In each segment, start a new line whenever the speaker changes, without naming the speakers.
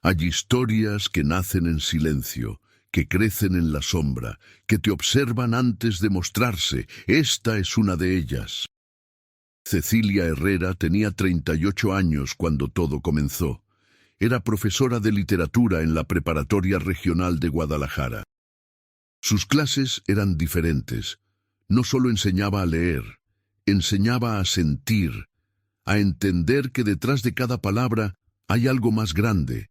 Hay historias que nacen en silencio, que crecen en la sombra, que te observan antes de mostrarse. Esta es una de ellas. Cecilia Herrera tenía 38 años cuando todo comenzó. Era profesora de literatura en la Preparatoria Regional de Guadalajara. Sus clases eran diferentes. No solo enseñaba a leer, enseñaba a sentir, a entender que detrás de cada palabra hay algo más grande.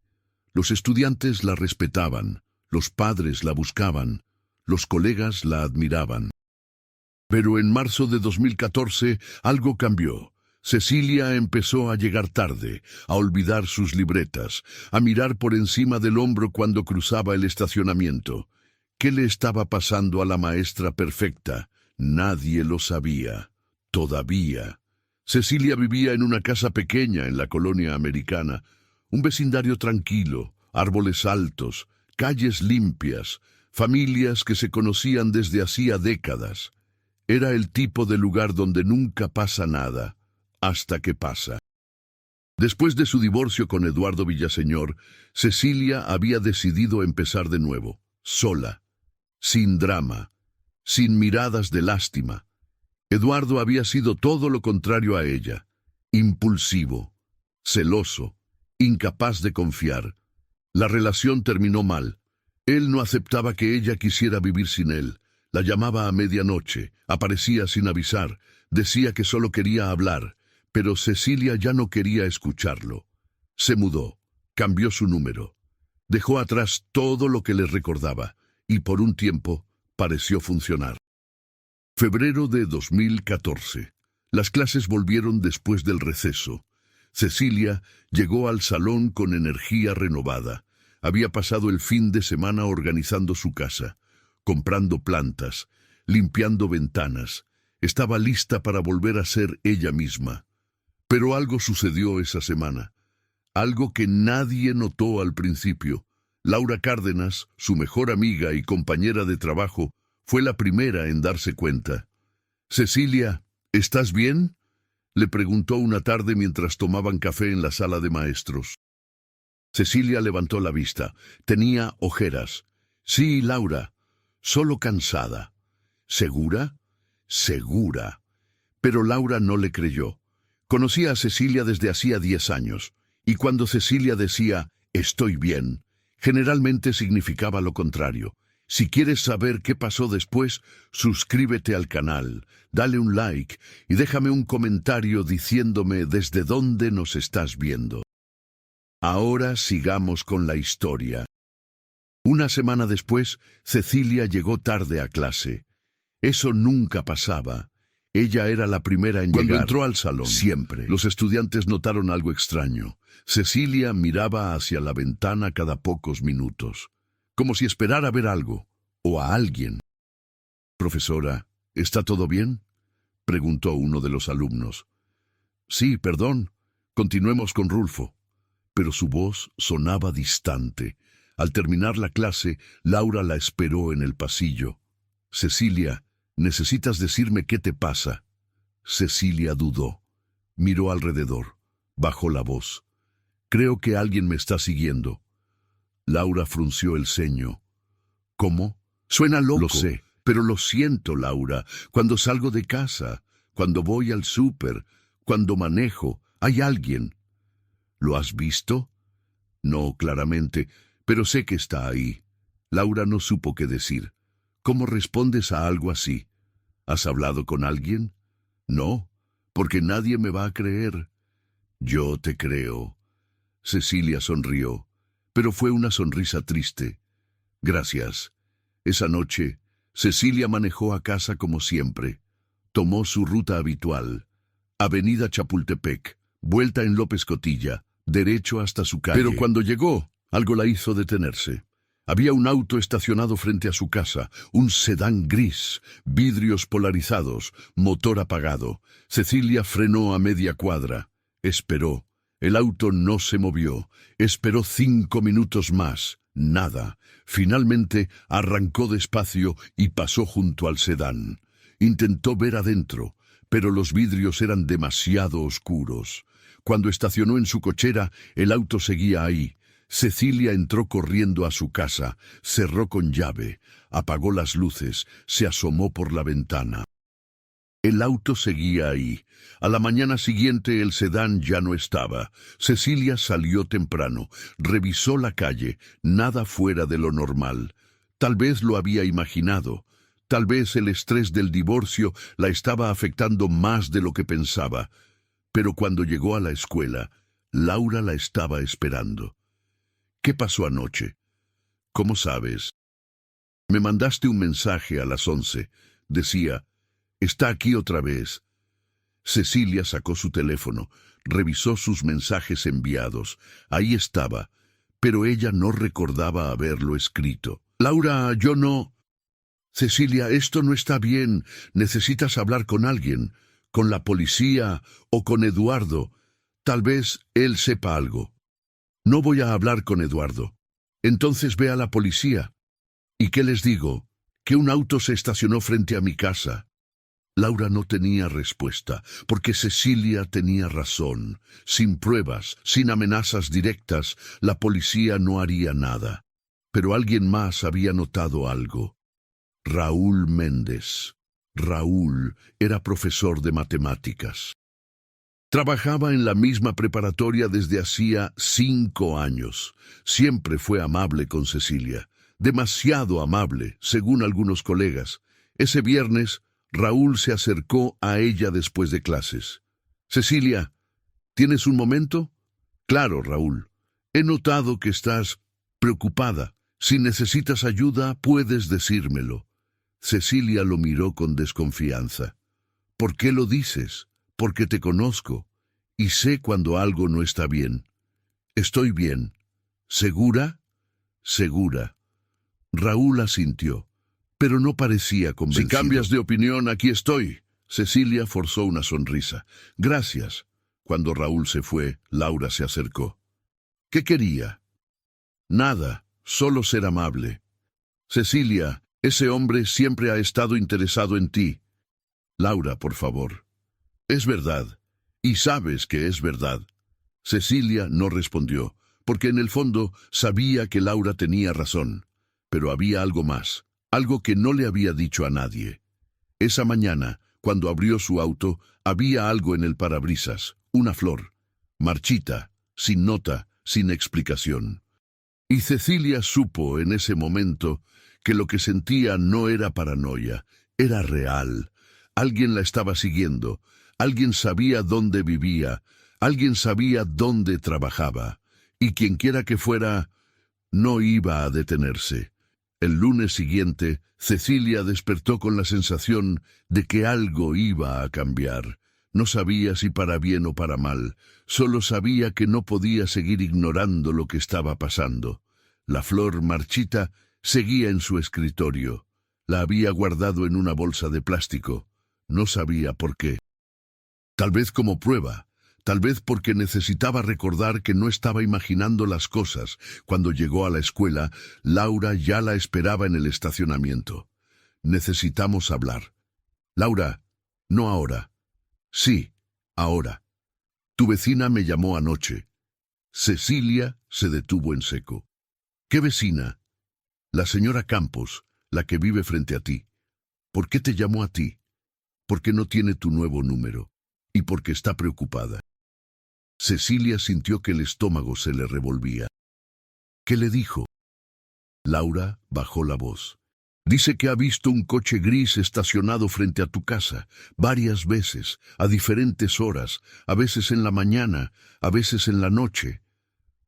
Los estudiantes la respetaban, los padres la buscaban, los colegas la admiraban. Pero en marzo de 2014 algo cambió. Cecilia empezó a llegar tarde, a olvidar sus libretas, a mirar por encima del hombro cuando cruzaba el estacionamiento. ¿Qué le estaba pasando a la maestra perfecta? Nadie lo sabía. Todavía. Cecilia vivía en una casa pequeña en la colonia americana, un vecindario tranquilo, árboles altos, calles limpias, familias que se conocían desde hacía décadas. Era el tipo de lugar donde nunca pasa nada, hasta que pasa. Después de su divorcio con Eduardo Villaseñor, Cecilia había decidido empezar de nuevo, sola, sin drama, sin miradas de lástima. Eduardo había sido todo lo contrario a ella, impulsivo, celoso, incapaz de confiar. La relación terminó mal. Él no aceptaba que ella quisiera vivir sin él. La llamaba a medianoche, aparecía sin avisar, decía que solo quería hablar, pero Cecilia ya no quería escucharlo. Se mudó, cambió su número, dejó atrás todo lo que le recordaba, y por un tiempo pareció funcionar. Febrero de 2014. Las clases volvieron después del receso. Cecilia llegó al salón con energía renovada. Había pasado el fin de semana organizando su casa, comprando plantas, limpiando ventanas. Estaba lista para volver a ser ella misma. Pero algo sucedió esa semana. Algo que nadie notó al principio. Laura Cárdenas, su mejor amiga y compañera de trabajo, fue la primera en darse cuenta. «Cecilia, ¿estás bien?», le preguntó una tarde mientras tomaban café en la sala de maestros. Cecilia levantó la vista. Tenía ojeras. «Sí, Laura, solo cansada». «¿Segura?». «Segura». Pero Laura no le creyó. Conocía a Cecilia desde hacía 10 años, y cuando Cecilia decía «estoy bien», generalmente significaba lo contrario. Si quieres saber qué pasó después, suscríbete al canal, dale un like y déjame un comentario diciéndome desde dónde nos estás viendo. Ahora sigamos con la historia. Una semana después, Cecilia llegó tarde a clase. Eso nunca pasaba. Ella era la primera en llegar. Cuando entró al salón, siempre, los estudiantes notaron algo extraño. Cecilia miraba hacia la ventana cada pocos minutos, como si esperara ver algo, o a alguien. «Profesora, ¿está todo bien?», preguntó uno de los alumnos. «Sí, perdón. Continuemos con Rulfo». Pero su voz sonaba distante. Al terminar la clase, Laura la esperó en el pasillo. «Cecilia, necesitas decirme qué te pasa». Cecilia dudó. Miró alrededor. Bajó la voz. «Creo que alguien me está siguiendo». Laura frunció el ceño. «¿Cómo? Suena loco». «Lo sé, pero lo siento, Laura. Cuando salgo de casa, cuando voy al súper, cuando manejo, hay alguien». «¿Lo has visto?». «No, claramente, pero sé que está ahí». Laura no supo qué decir. «¿Cómo respondes a algo así? ¿Has hablado con alguien?». «No, porque nadie me va a creer». «Yo te creo». Cecilia sonrió, pero fue una sonrisa triste. «Gracias». Esa noche, Cecilia manejó a casa como siempre. Tomó su ruta habitual. Avenida Chapultepec, vuelta en López Cotilla, derecho hasta su calle. Pero cuando llegó, algo la hizo detenerse. Había un auto estacionado frente a su casa, un sedán gris, vidrios polarizados, motor apagado. Cecilia frenó a media cuadra. Esperó. El auto no se movió. Esperó 5 minutos más. Nada. Finalmente arrancó despacio y pasó junto al sedán. Intentó ver adentro, pero los vidrios eran demasiado oscuros. Cuando estacionó en su cochera, el auto seguía ahí. Cecilia entró corriendo a su casa, cerró con llave, apagó las luces, se asomó por la ventana. El auto seguía ahí. A la mañana siguiente el sedán ya no estaba. Cecilia salió temprano, revisó la calle, nada fuera de lo normal. Tal vez lo había imaginado. Tal vez el estrés del divorcio la estaba afectando más de lo que pensaba. Pero cuando llegó a la escuela, Laura la estaba esperando. ¿Qué pasó anoche? ¿Cómo sabes? Me mandaste un mensaje a las 11. Decía, está aquí otra vez. Cecilia sacó su teléfono, revisó sus mensajes enviados. Ahí estaba, pero ella no recordaba haberlo escrito. Laura, yo no... Cecilia, esto no está bien. Necesitas hablar con alguien, con la policía o con Eduardo. Tal vez él sepa algo. No voy a hablar con Eduardo. Entonces ve a la policía. ¿Y qué les digo? Que un auto se estacionó frente a mi casa. Laura no tenía respuesta, porque Cecilia tenía razón. Sin pruebas, sin amenazas directas, la policía no haría nada. Pero alguien más había notado algo. Raúl Méndez. Raúl era profesor de matemáticas. Trabajaba en la misma preparatoria desde hacía 5 años. Siempre fue amable con Cecilia. Demasiado amable, según algunos colegas. Ese viernes, Raúl se acercó a ella después de clases. Cecilia, ¿tienes un momento? Claro, Raúl. He notado que estás preocupada. Si necesitas ayuda, puedes decírmelo. Cecilia lo miró con desconfianza. ¿Por qué lo dices? Porque te conozco y sé cuando algo no está bien. Estoy bien. ¿Segura? Segura. Raúl asintió, pero no parecía convencido. Si cambias de opinión, aquí estoy. Cecilia forzó una sonrisa. Gracias. Cuando Raúl se fue, Laura se acercó. ¿Qué quería? Nada, solo ser amable. Cecilia, ese hombre siempre ha estado interesado en ti. Laura, por favor. Es verdad, y sabes que es verdad. Cecilia no respondió, porque en el fondo sabía que Laura tenía razón. Pero había algo más, algo que no le había dicho a nadie. Esa mañana, cuando abrió su auto, había algo en el parabrisas, una flor, marchita, sin nota, sin explicación. Y Cecilia supo en ese momento que lo que sentía no era paranoia, era real. Alguien la estaba siguiendo, alguien sabía dónde vivía, alguien sabía dónde trabajaba, y quienquiera que fuera, no iba a detenerse. El lunes siguiente, Cecilia despertó con la sensación de que algo iba a cambiar. No sabía si para bien o para mal, solo sabía que no podía seguir ignorando lo que estaba pasando. La flor marchita seguía en su escritorio. La había guardado en una bolsa de plástico. No sabía por qué. Tal vez como prueba, tal vez porque necesitaba recordar que no estaba imaginando las cosas. Cuando llegó a la escuela, Laura ya la esperaba en el estacionamiento. Necesitamos hablar. Laura, no ahora. Sí, ahora. Tu vecina me llamó anoche. Cecilia se detuvo en seco. ¿Qué vecina? La señora Campos, la que vive frente a ti. ¿Por qué te llamó a ti? Porque no tiene tu nuevo número y porque está preocupada. Cecilia sintió que el estómago se le revolvía. ¿Qué le dijo? Laura bajó la voz. Dice que ha visto un coche gris estacionado frente a tu casa, varias veces, a diferentes horas, a veces en la mañana, a veces en la noche.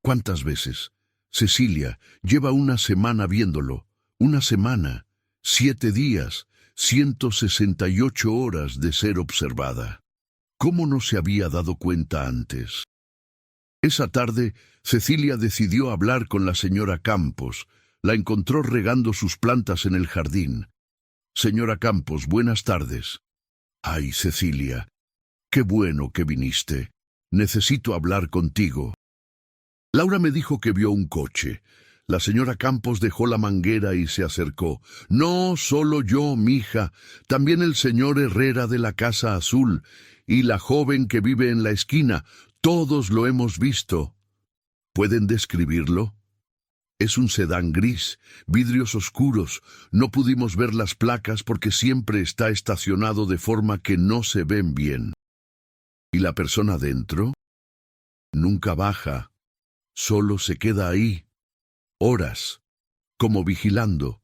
¿Cuántas veces? Cecilia, lleva una semana viéndolo. Una semana, 7 días, 168 horas de ser observada. ¿Cómo no se había dado cuenta antes? Esa tarde, Cecilia decidió hablar con la señora Campos. La encontró regando sus plantas en el jardín. Señora Campos, buenas tardes. Ay, Cecilia, qué bueno que viniste. Necesito hablar contigo. Laura me dijo que vio un coche. La señora Campos dejó la manguera y se acercó. No solo yo, mija, también el señor Herrera de la Casa Azul y la joven que vive en la esquina. Todos lo hemos visto. ¿Pueden describirlo? Es un sedán gris, vidrios oscuros. No pudimos ver las placas porque siempre está estacionado de forma que no se ven bien. ¿Y la persona dentro? Nunca baja. Solo se queda ahí. Horas. Como vigilando.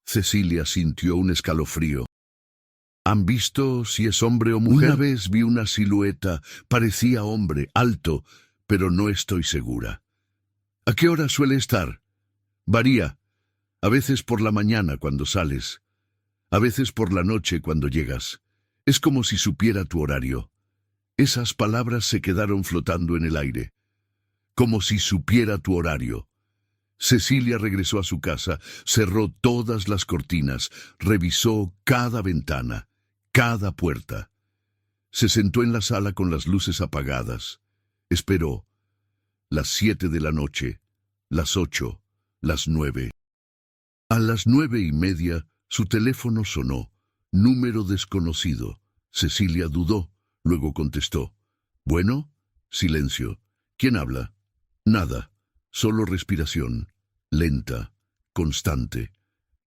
Cecilia sintió un escalofrío. ¿Han visto si es hombre o mujer? Una vez vi una silueta. Parecía hombre, alto, pero no estoy segura. ¿A qué hora suele estar? Varía. A veces por la mañana cuando sales. A veces por la noche cuando llegas. Es como si supiera tu horario. Esas palabras se quedaron flotando en el aire. Como si supiera tu horario. Cecilia regresó a su casa, cerró todas las cortinas, revisó cada ventana, cada puerta. Se sentó en la sala con las luces apagadas. Esperó. Las 7 de la noche, las 8, las 9. A las 9:30, su teléfono sonó. Número desconocido. Cecilia dudó, luego contestó. ¿Bueno? Silencio. ¿Quién habla? Nada. Solo respiración. Lenta. Constante.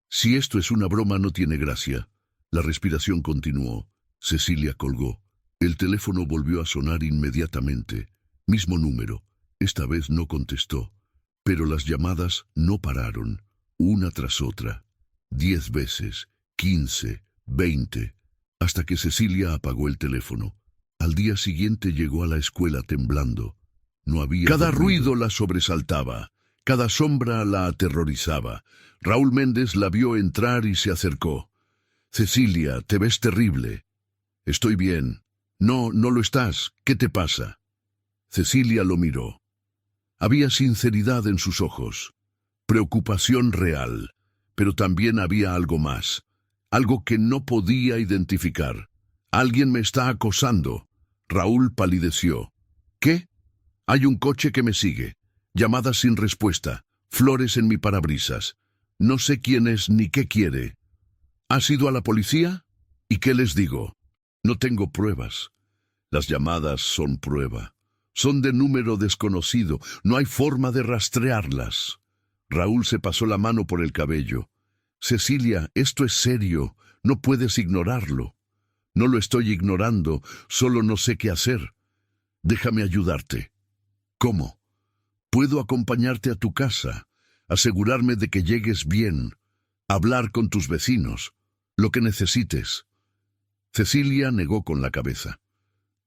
Si esto es una broma, no tiene gracia. La respiración continuó. Cecilia colgó. El teléfono volvió a sonar inmediatamente. Mismo número. Esta vez no contestó. Pero las llamadas no pararon. Una tras otra. 10 veces. 15. 20. Hasta que Cecilia apagó el teléfono. Al día siguiente llegó a la escuela temblando. No había Cada ruido la sobresaltaba. Cada sombra la aterrorizaba. Raúl Méndez la vio entrar y se acercó. Cecilia, te ves terrible. Estoy bien. No, no lo estás. ¿Qué te pasa? Cecilia lo miró. Había sinceridad en sus ojos. Preocupación real. Pero también había algo más. Algo que no podía identificar. Alguien me está acosando. Raúl palideció. ¿Qué? Hay un coche que me sigue. Llamadas sin respuesta. Flores en mi parabrisas. No sé quién es ni qué quiere. ¿Has ido a la policía? ¿Y qué les digo? No tengo pruebas. Las llamadas son prueba. Son de número desconocido. No hay forma de rastrearlas. Raúl se pasó la mano por el cabello. Cecilia, esto es serio. No puedes ignorarlo. No lo estoy ignorando. Solo no sé qué hacer. Déjame ayudarte. ¿Cómo? Puedo acompañarte a tu casa, asegurarme de que llegues bien, hablar con tus vecinos, lo que necesites. Cecilia negó con la cabeza.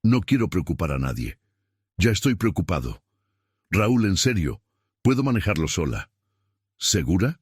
No quiero preocupar a nadie. Ya estoy preocupado. Raúl, en serio, puedo manejarlo sola. ¿Segura?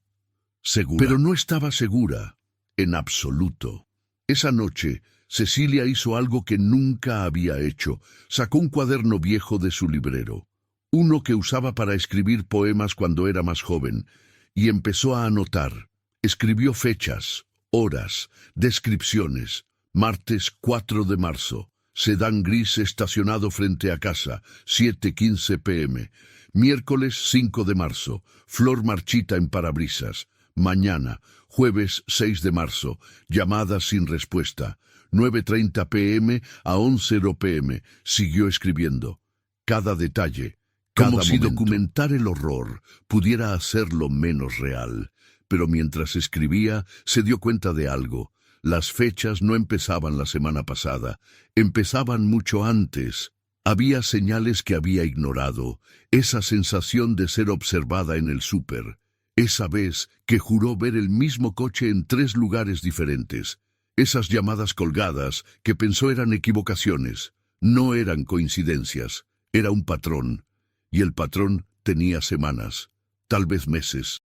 Segura. Pero no estaba segura, en absoluto. Esa noche, Cecilia hizo algo que nunca había hecho. Sacó un cuaderno viejo de su librero. Uno que usaba para escribir poemas cuando era más joven, y empezó a anotar. Escribió fechas, horas, descripciones. Martes 4 de marzo, sedán gris estacionado frente a casa, 7:15 p.m. Miércoles 5 de marzo, flor marchita en parabrisas. Mañana, jueves 6 de marzo, llamadas sin respuesta. 9:30 p.m. a 11:00 p.m. Siguió escribiendo. Cada detalle. Como si documentar el horror pudiera hacerlo menos real. Pero mientras escribía, se dio cuenta de algo. Las fechas no empezaban la semana pasada, empezaban mucho antes. Había señales que había ignorado, esa sensación de ser observada en el súper, esa vez que juró ver el mismo coche en 3 lugares diferentes, esas llamadas colgadas que pensó eran equivocaciones, no eran coincidencias, era un patrón. Y el patrón tenía semanas, tal vez meses.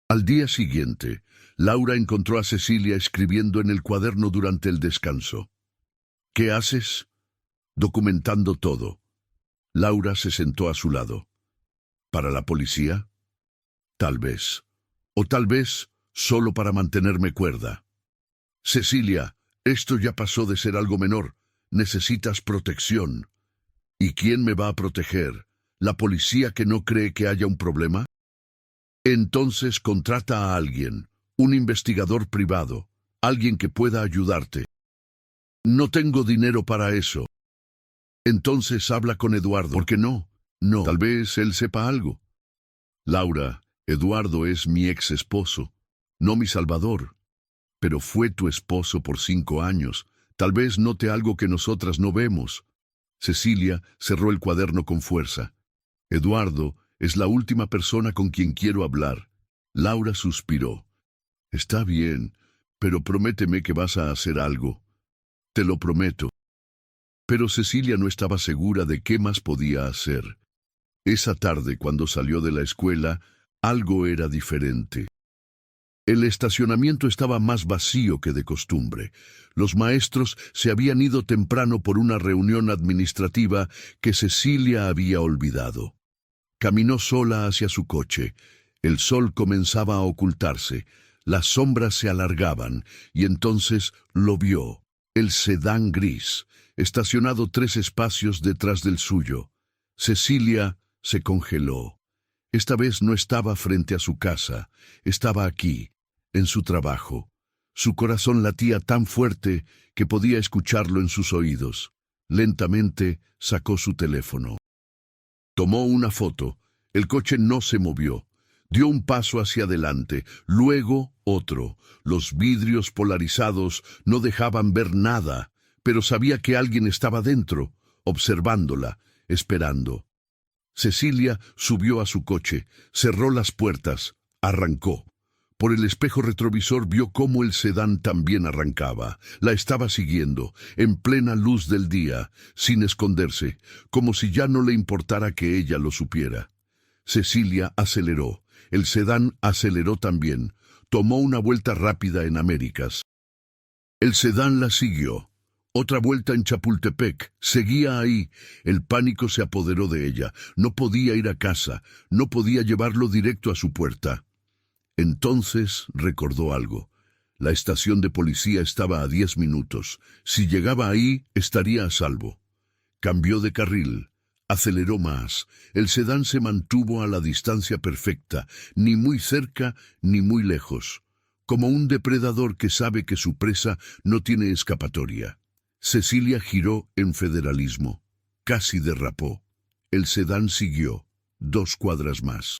Al día siguiente, Laura encontró a Cecilia escribiendo en el cuaderno durante el descanso. ¿Qué haces? Documentando todo. Laura se sentó a su lado. ¿Para la policía? Tal vez. O tal vez solo para mantenerme cuerda. Cecilia, esto ya pasó de ser algo menor. Necesitas protección. ¿Y quién me va a proteger? ¿La policía que no cree que haya un problema? Entonces contrata a alguien, un investigador privado, alguien que pueda ayudarte. No tengo dinero para eso. Entonces habla con Eduardo. ¿Por qué no? No, tal vez él sepa algo. Laura, Eduardo es mi ex esposo, no mi salvador. Pero fue tu esposo por 5 años. Tal vez note algo que nosotras no vemos. Cecilia cerró el cuaderno con fuerza. Eduardo es la última persona con quien quiero hablar. Laura suspiró. Está bien, pero prométeme que vas a hacer algo. Te lo prometo. Pero Cecilia no estaba segura de qué más podía hacer. Esa tarde, cuando salió de la escuela, algo era diferente. El estacionamiento estaba más vacío que de costumbre. Los maestros se habían ido temprano por una reunión administrativa que Cecilia había olvidado. Caminó sola hacia su coche. El sol comenzaba a ocultarse, las sombras se alargaban, y entonces lo vio, el sedán gris, estacionado 3 espacios detrás del suyo. Cecilia se congeló. Esta vez no estaba frente a su casa, estaba aquí, en su trabajo. Su corazón latía tan fuerte que podía escucharlo en sus oídos. Lentamente sacó su teléfono. Tomó una foto. El coche no se movió. Dio un paso hacia adelante, luego otro. Los vidrios polarizados no dejaban ver nada, pero sabía que alguien estaba dentro, observándola, esperando. Cecilia subió a su coche, cerró las puertas, arrancó. Por el espejo retrovisor vio cómo el sedán también arrancaba. La estaba siguiendo, en plena luz del día, sin esconderse, como si ya no le importara que ella lo supiera. Cecilia aceleró. El sedán aceleró también. Tomó una vuelta rápida en Américas. El sedán la siguió. Otra vuelta en Chapultepec. Seguía ahí. El pánico se apoderó de ella. No podía ir a casa. No podía llevarlo directo a su puerta. Entonces recordó algo. La estación de policía estaba a 10 minutos. Si llegaba ahí, estaría a salvo. Cambió de carril. Aceleró más. El sedán se mantuvo a la distancia perfecta, ni muy cerca ni muy lejos, como un depredador que sabe que su presa no tiene escapatoria. Cecilia giró en Federalismo. Casi derrapó. El sedán siguió. 2 cuadras más.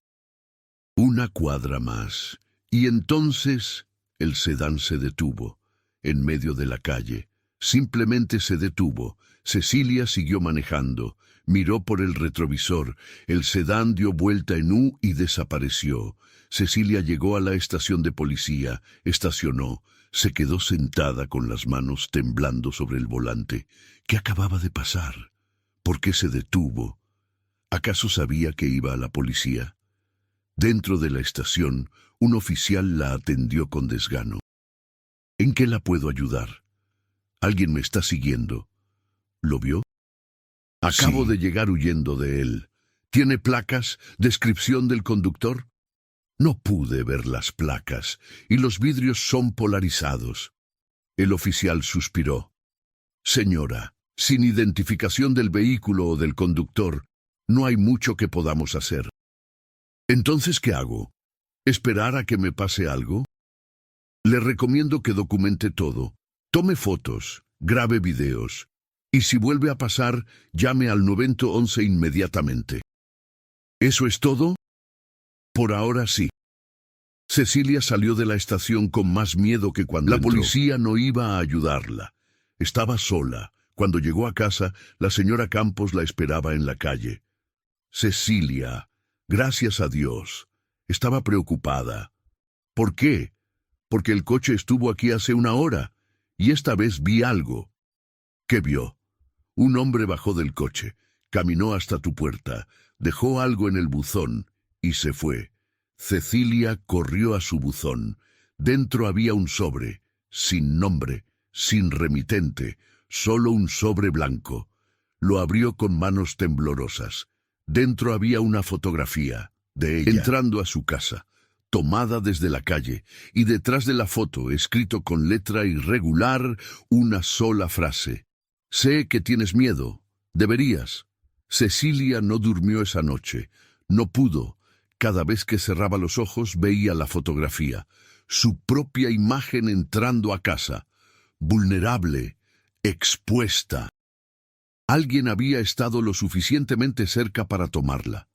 1 cuadra más. Y entonces el sedán se detuvo, en medio de la calle. Simplemente se detuvo. Cecilia siguió manejando. Miró por el retrovisor. El sedán dio vuelta en U y desapareció. Cecilia llegó a la estación de policía, estacionó, se quedó sentada con las manos temblando sobre el volante. ¿Qué acababa de pasar? ¿Por qué se detuvo? ¿Acaso sabía que iba a la policía? Dentro de la estación, un oficial la atendió con desgano. ¿En qué la puedo ayudar? Alguien me está siguiendo. ¿Lo vio? Acabo de llegar huyendo de él. ¿Tiene placas? ¿Descripción del conductor? No pude ver las placas, y los vidrios son polarizados. El oficial suspiró. Señora, sin identificación del vehículo o del conductor, no hay mucho que podamos hacer. ¿Entonces qué hago? ¿Esperar a que me pase algo? Le recomiendo que documente todo. Tome fotos, grabe videos. Y si vuelve a pasar, llame al 911 inmediatamente. ¿Eso es todo? Por ahora sí. Cecilia salió de la estación con más miedo que cuando entró. La policía no iba a ayudarla. Estaba sola. Cuando llegó a casa, la señora Campos la esperaba en la calle. Cecilia, gracias a Dios. Estaba preocupada. ¿Por qué? Porque el coche estuvo aquí hace 1 hora, y esta vez vi algo. ¿Qué vio? Un hombre bajó del coche, caminó hasta tu puerta, dejó algo en el buzón y se fue. Cecilia corrió a su buzón. Dentro había un sobre, sin nombre, sin remitente, solo un sobre blanco. Lo abrió con manos temblorosas. Dentro había una fotografía de ella entrando a su casa, tomada desde la calle, y detrás de la foto, escrito con letra irregular, una sola frase. Sé que tienes miedo. Deberías. Cecilia no durmió esa noche. No pudo. Cada vez que cerraba los ojos veía la fotografía. Su propia imagen entrando a casa. Vulnerable. Expuesta. Alguien había estado lo suficientemente cerca para tomarla.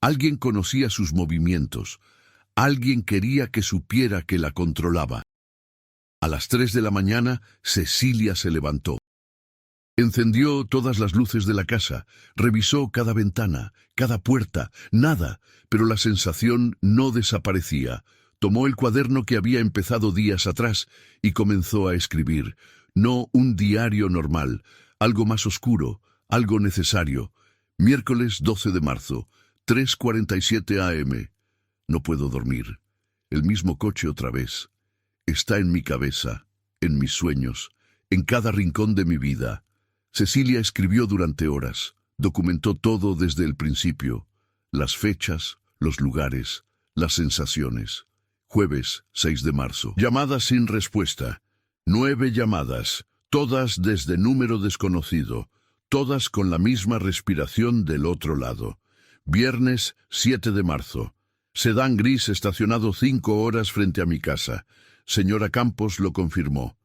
Alguien conocía sus movimientos. Alguien quería que supiera que la controlaba. A las 3 de la mañana, Cecilia se levantó. Encendió todas las luces de la casa, revisó cada ventana, cada puerta, nada, pero la sensación no desaparecía. Tomó el cuaderno que había empezado días atrás y comenzó a escribir. No un diario normal, algo más oscuro, algo necesario. Miércoles 12 de marzo, 3:47 a.m. No puedo dormir. El mismo coche otra vez. Está en mi cabeza, en mis sueños, en cada rincón de mi vida. Cecilia escribió durante horas, documentó todo desde el principio, las fechas, los lugares, las sensaciones. Jueves 6 de marzo. Llamadas sin respuesta. 9 llamadas, todas desde número desconocido, todas con la misma respiración del otro lado. Viernes 7 de marzo. Sedán gris estacionado 5 horas frente a mi casa. Señora Campos lo confirmó.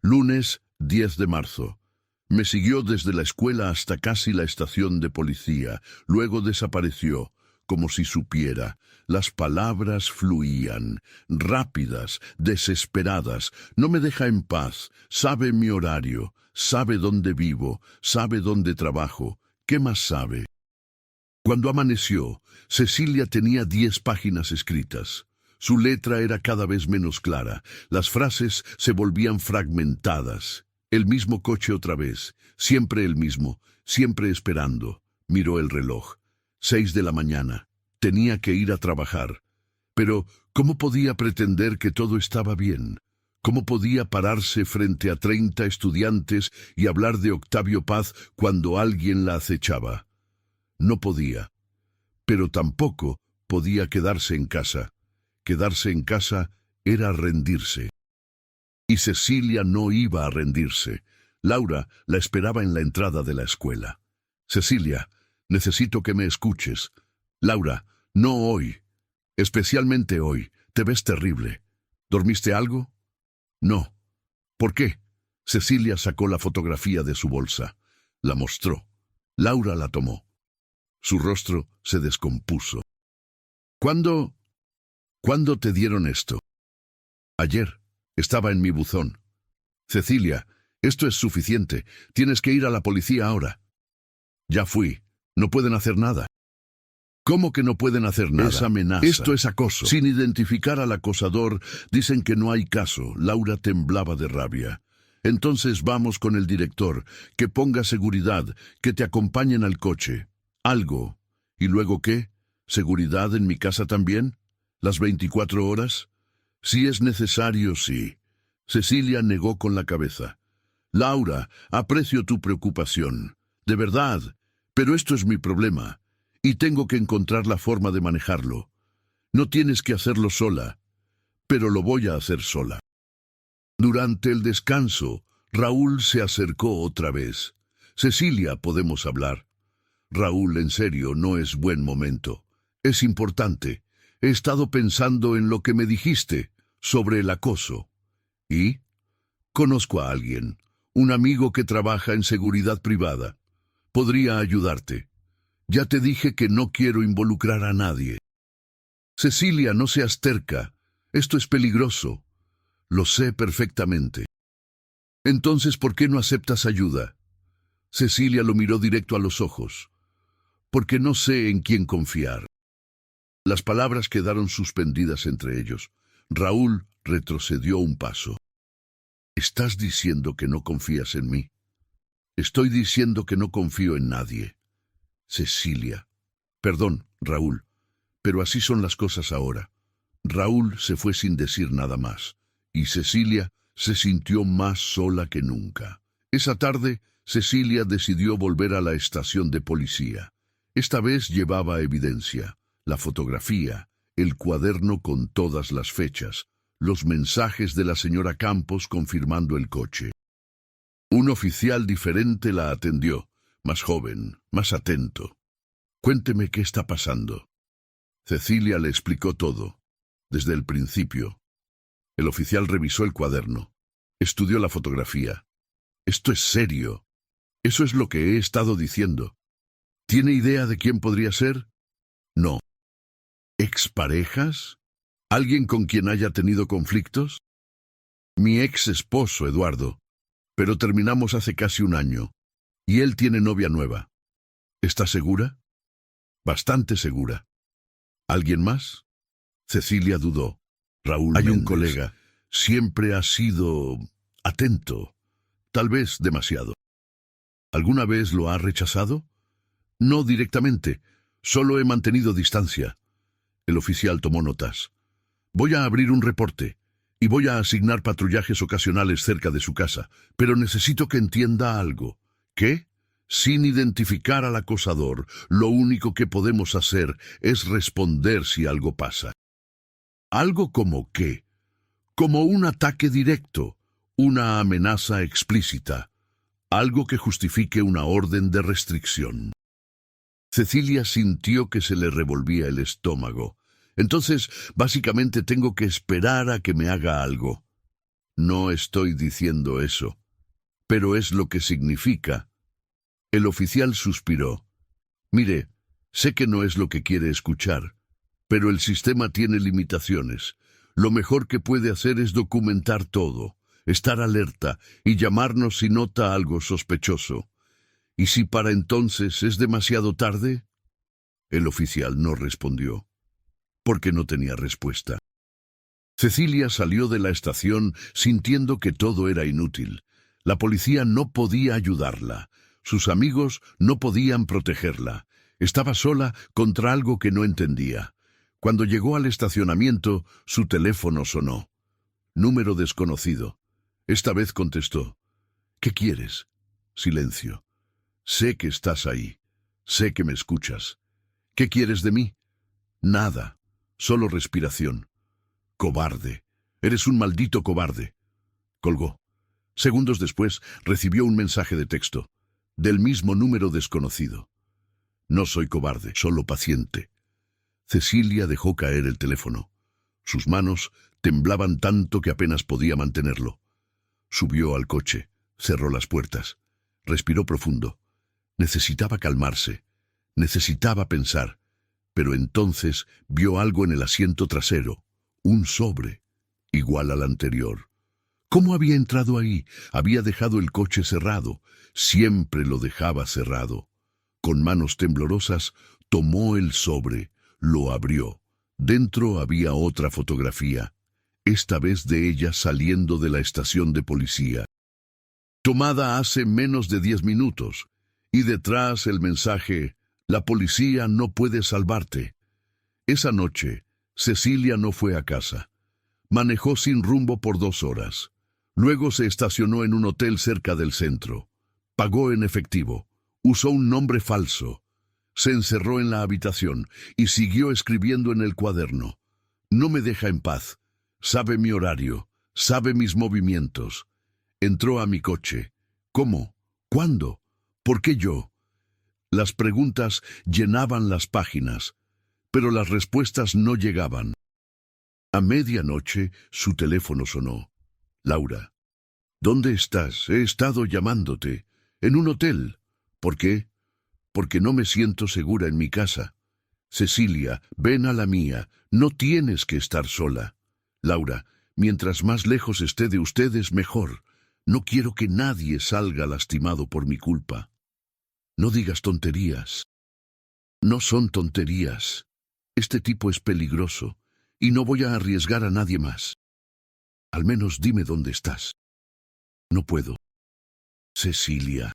Lunes 10 de marzo. Me siguió desde la escuela hasta casi la estación de policía. Luego desapareció, como si supiera. Las palabras fluían, rápidas, desesperadas. No me deja en paz. Sabe mi horario, sabe dónde vivo, sabe dónde trabajo. ¿Qué más sabe? Cuando amaneció, Cecilia tenía 10 páginas escritas. Su letra era cada vez menos clara. Las frases se volvían fragmentadas. El mismo coche otra vez, siempre el mismo, siempre esperando. Miró el reloj. 6 de la mañana. Tenía que ir a trabajar. Pero, ¿cómo podía pretender que todo estaba bien? ¿Cómo podía pararse frente a 30 estudiantes y hablar de Octavio Paz cuando alguien la acechaba? No podía. Pero tampoco podía quedarse en casa. Quedarse en casa era rendirse. Y Cecilia no iba a rendirse. Laura la esperaba en la entrada de la escuela. Cecilia, necesito que me escuches. Laura, no hoy. Especialmente hoy. Te ves terrible. ¿Dormiste algo? No. ¿Por qué? Cecilia sacó la fotografía de su bolsa. La mostró. Laura la tomó. Su rostro se descompuso. ¿Cuándo te dieron esto? Ayer. Estaba en mi buzón. Cecilia, esto es suficiente. Tienes que ir a la policía ahora. Ya fui. No pueden hacer nada. ¿Cómo que no pueden hacer nada? Es amenaza. Esto es acoso. Sin identificar al acosador, dicen que no hay caso. Laura temblaba de rabia. Entonces vamos con el director, que ponga seguridad, que te acompañen al coche. Algo. ¿Y luego qué? ¿Seguridad en mi casa también? ¿Las 24 horas? Si es necesario, sí. Cecilia negó con la cabeza. Laura, aprecio tu preocupación. De verdad. Pero esto es mi problema. Y tengo que encontrar la forma de manejarlo. No tienes que hacerlo sola. Pero lo voy a hacer sola. Durante el descanso, Raúl se acercó otra vez. Cecilia, ¿podemos hablar? Raúl, en serio, no es buen momento. Es importante. He estado pensando en lo que me dijiste sobre el acoso. ¿Y? Conozco a alguien, un amigo que trabaja en seguridad privada. Podría ayudarte. Ya te dije que no quiero involucrar a nadie. Cecilia, no seas terca. Esto es peligroso. Lo sé perfectamente. Entonces, ¿por qué no aceptas ayuda? Cecilia lo miró directo a los ojos. Porque no sé en quién confiar. Las palabras quedaron suspendidas entre ellos. Raúl retrocedió un paso. ¿Estás diciendo que no confías en mí? Estoy diciendo que no confío en nadie. Cecilia. Perdón, Raúl, pero así son las cosas ahora. Raúl se fue sin decir nada más, y Cecilia se sintió más sola que nunca. Esa tarde, Cecilia decidió volver a la estación de policía. Esta vez llevaba evidencia. La fotografía, el cuaderno con todas las fechas, los mensajes de la señora Campos confirmando el coche. Un oficial diferente la atendió, más joven, más atento. Cuénteme qué está pasando. Cecilia le explicó todo, desde el principio. El oficial revisó el cuaderno, estudió la fotografía. Esto es serio. Eso es lo que he estado diciendo. ¿Tiene idea de quién podría ser? No. ¿Exparejas? ¿Alguien con quien haya tenido conflictos? Mi ex esposo, Eduardo. Pero terminamos hace casi un año. Y él tiene novia nueva. ¿Está segura? Bastante segura. ¿Alguien más? Cecilia dudó.
Raúl
Hay un
Méndez.
colega. Siempre ha sido atento. Tal vez demasiado. ¿Alguna vez lo ha rechazado? No directamente. Solo he mantenido distancia. El oficial tomó notas. Voy a abrir un reporte y voy a asignar patrullajes ocasionales cerca de su casa, pero necesito que entienda algo. ¿Qué? Sin identificar al acosador, lo único que podemos hacer es responder si algo pasa. ¿Algo como qué? Como un ataque directo, una amenaza explícita, algo que justifique una orden de restricción. Cecilia sintió que se le revolvía el estómago. Entonces, básicamente tengo que esperar a que me haga algo. No estoy diciendo eso, pero es lo que significa. El oficial suspiró. Mire, sé que no es lo que quiere escuchar, pero el sistema tiene limitaciones. Lo mejor que puede hacer es documentar todo, estar alerta y llamarnos si nota algo sospechoso. ¿Y si para entonces es demasiado tarde? El oficial no respondió, porque no tenía respuesta. Cecilia salió de la estación sintiendo que todo era inútil. La policía no podía ayudarla. Sus amigos no podían protegerla. Estaba sola contra algo que no entendía. Cuando llegó al estacionamiento, su teléfono sonó. Número desconocido. Esta vez contestó. ¿Qué quieres? Silencio. Sé que estás ahí. Sé que me escuchas. ¿Qué quieres de mí? Nada. Solo respiración. Cobarde. Eres un maldito cobarde. Colgó. Segundos después, recibió un mensaje de texto. Del mismo número desconocido. No soy cobarde, solo paciente. Cecilia dejó caer el teléfono. Sus manos temblaban tanto que apenas podía mantenerlo. Subió al coche, cerró las puertas, respiró profundo. Necesitaba calmarse, necesitaba pensar, pero entonces vio algo en el asiento trasero, un sobre, igual al anterior. ¿Cómo había entrado ahí? Había dejado el coche cerrado, siempre lo dejaba cerrado. Con manos temblorosas, tomó el sobre, lo abrió. Dentro había otra fotografía, esta vez de ella saliendo de la estación de policía. Tomada hace menos de 10 minutos, y detrás el mensaje, la policía no puede salvarte. Esa noche, Cecilia no fue a casa. Manejó sin rumbo por 2 horas. Luego se estacionó en un hotel cerca del centro. Pagó en efectivo. Usó un nombre falso. Se encerró en la habitación y siguió escribiendo en el cuaderno. No me deja en paz. Sabe mi horario. Sabe mis movimientos. Entró a mi coche. ¿Cómo? ¿Cuándo? ¿Por qué yo? Las preguntas llenaban las páginas, pero las respuestas no llegaban. A medianoche su teléfono sonó. Laura. ¿Dónde estás? He estado llamándote. En un hotel. ¿Por qué? Porque no me siento segura en mi casa. Cecilia, ven a la mía. No tienes que estar sola. Laura, mientras más lejos esté de ustedes, mejor. No quiero que nadie salga lastimado por mi culpa. No digas tonterías. No son tonterías. Este tipo es peligroso, y no voy a arriesgar a nadie más. Al menos dime dónde estás. No puedo. Cecilia.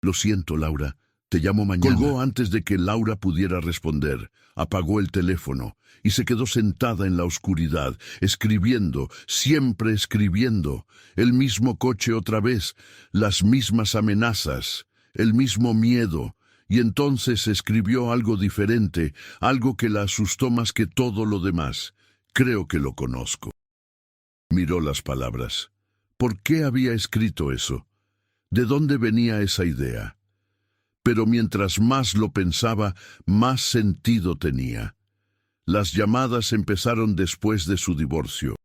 Lo siento, Laura. Te llamo mañana. Colgó antes de que Laura pudiera responder. Apagó el teléfono y se quedó sentada en la oscuridad, escribiendo, siempre escribiendo. El mismo coche otra vez, las mismas amenazas, el mismo miedo. Y entonces escribió algo diferente, algo que la asustó más que todo lo demás. Creo que lo conozco. Miró las palabras. ¿Por qué había escrito eso? ¿De dónde venía esa idea? Pero mientras más lo pensaba, más sentido tenía. Las llamadas empezaron después de su divorcio.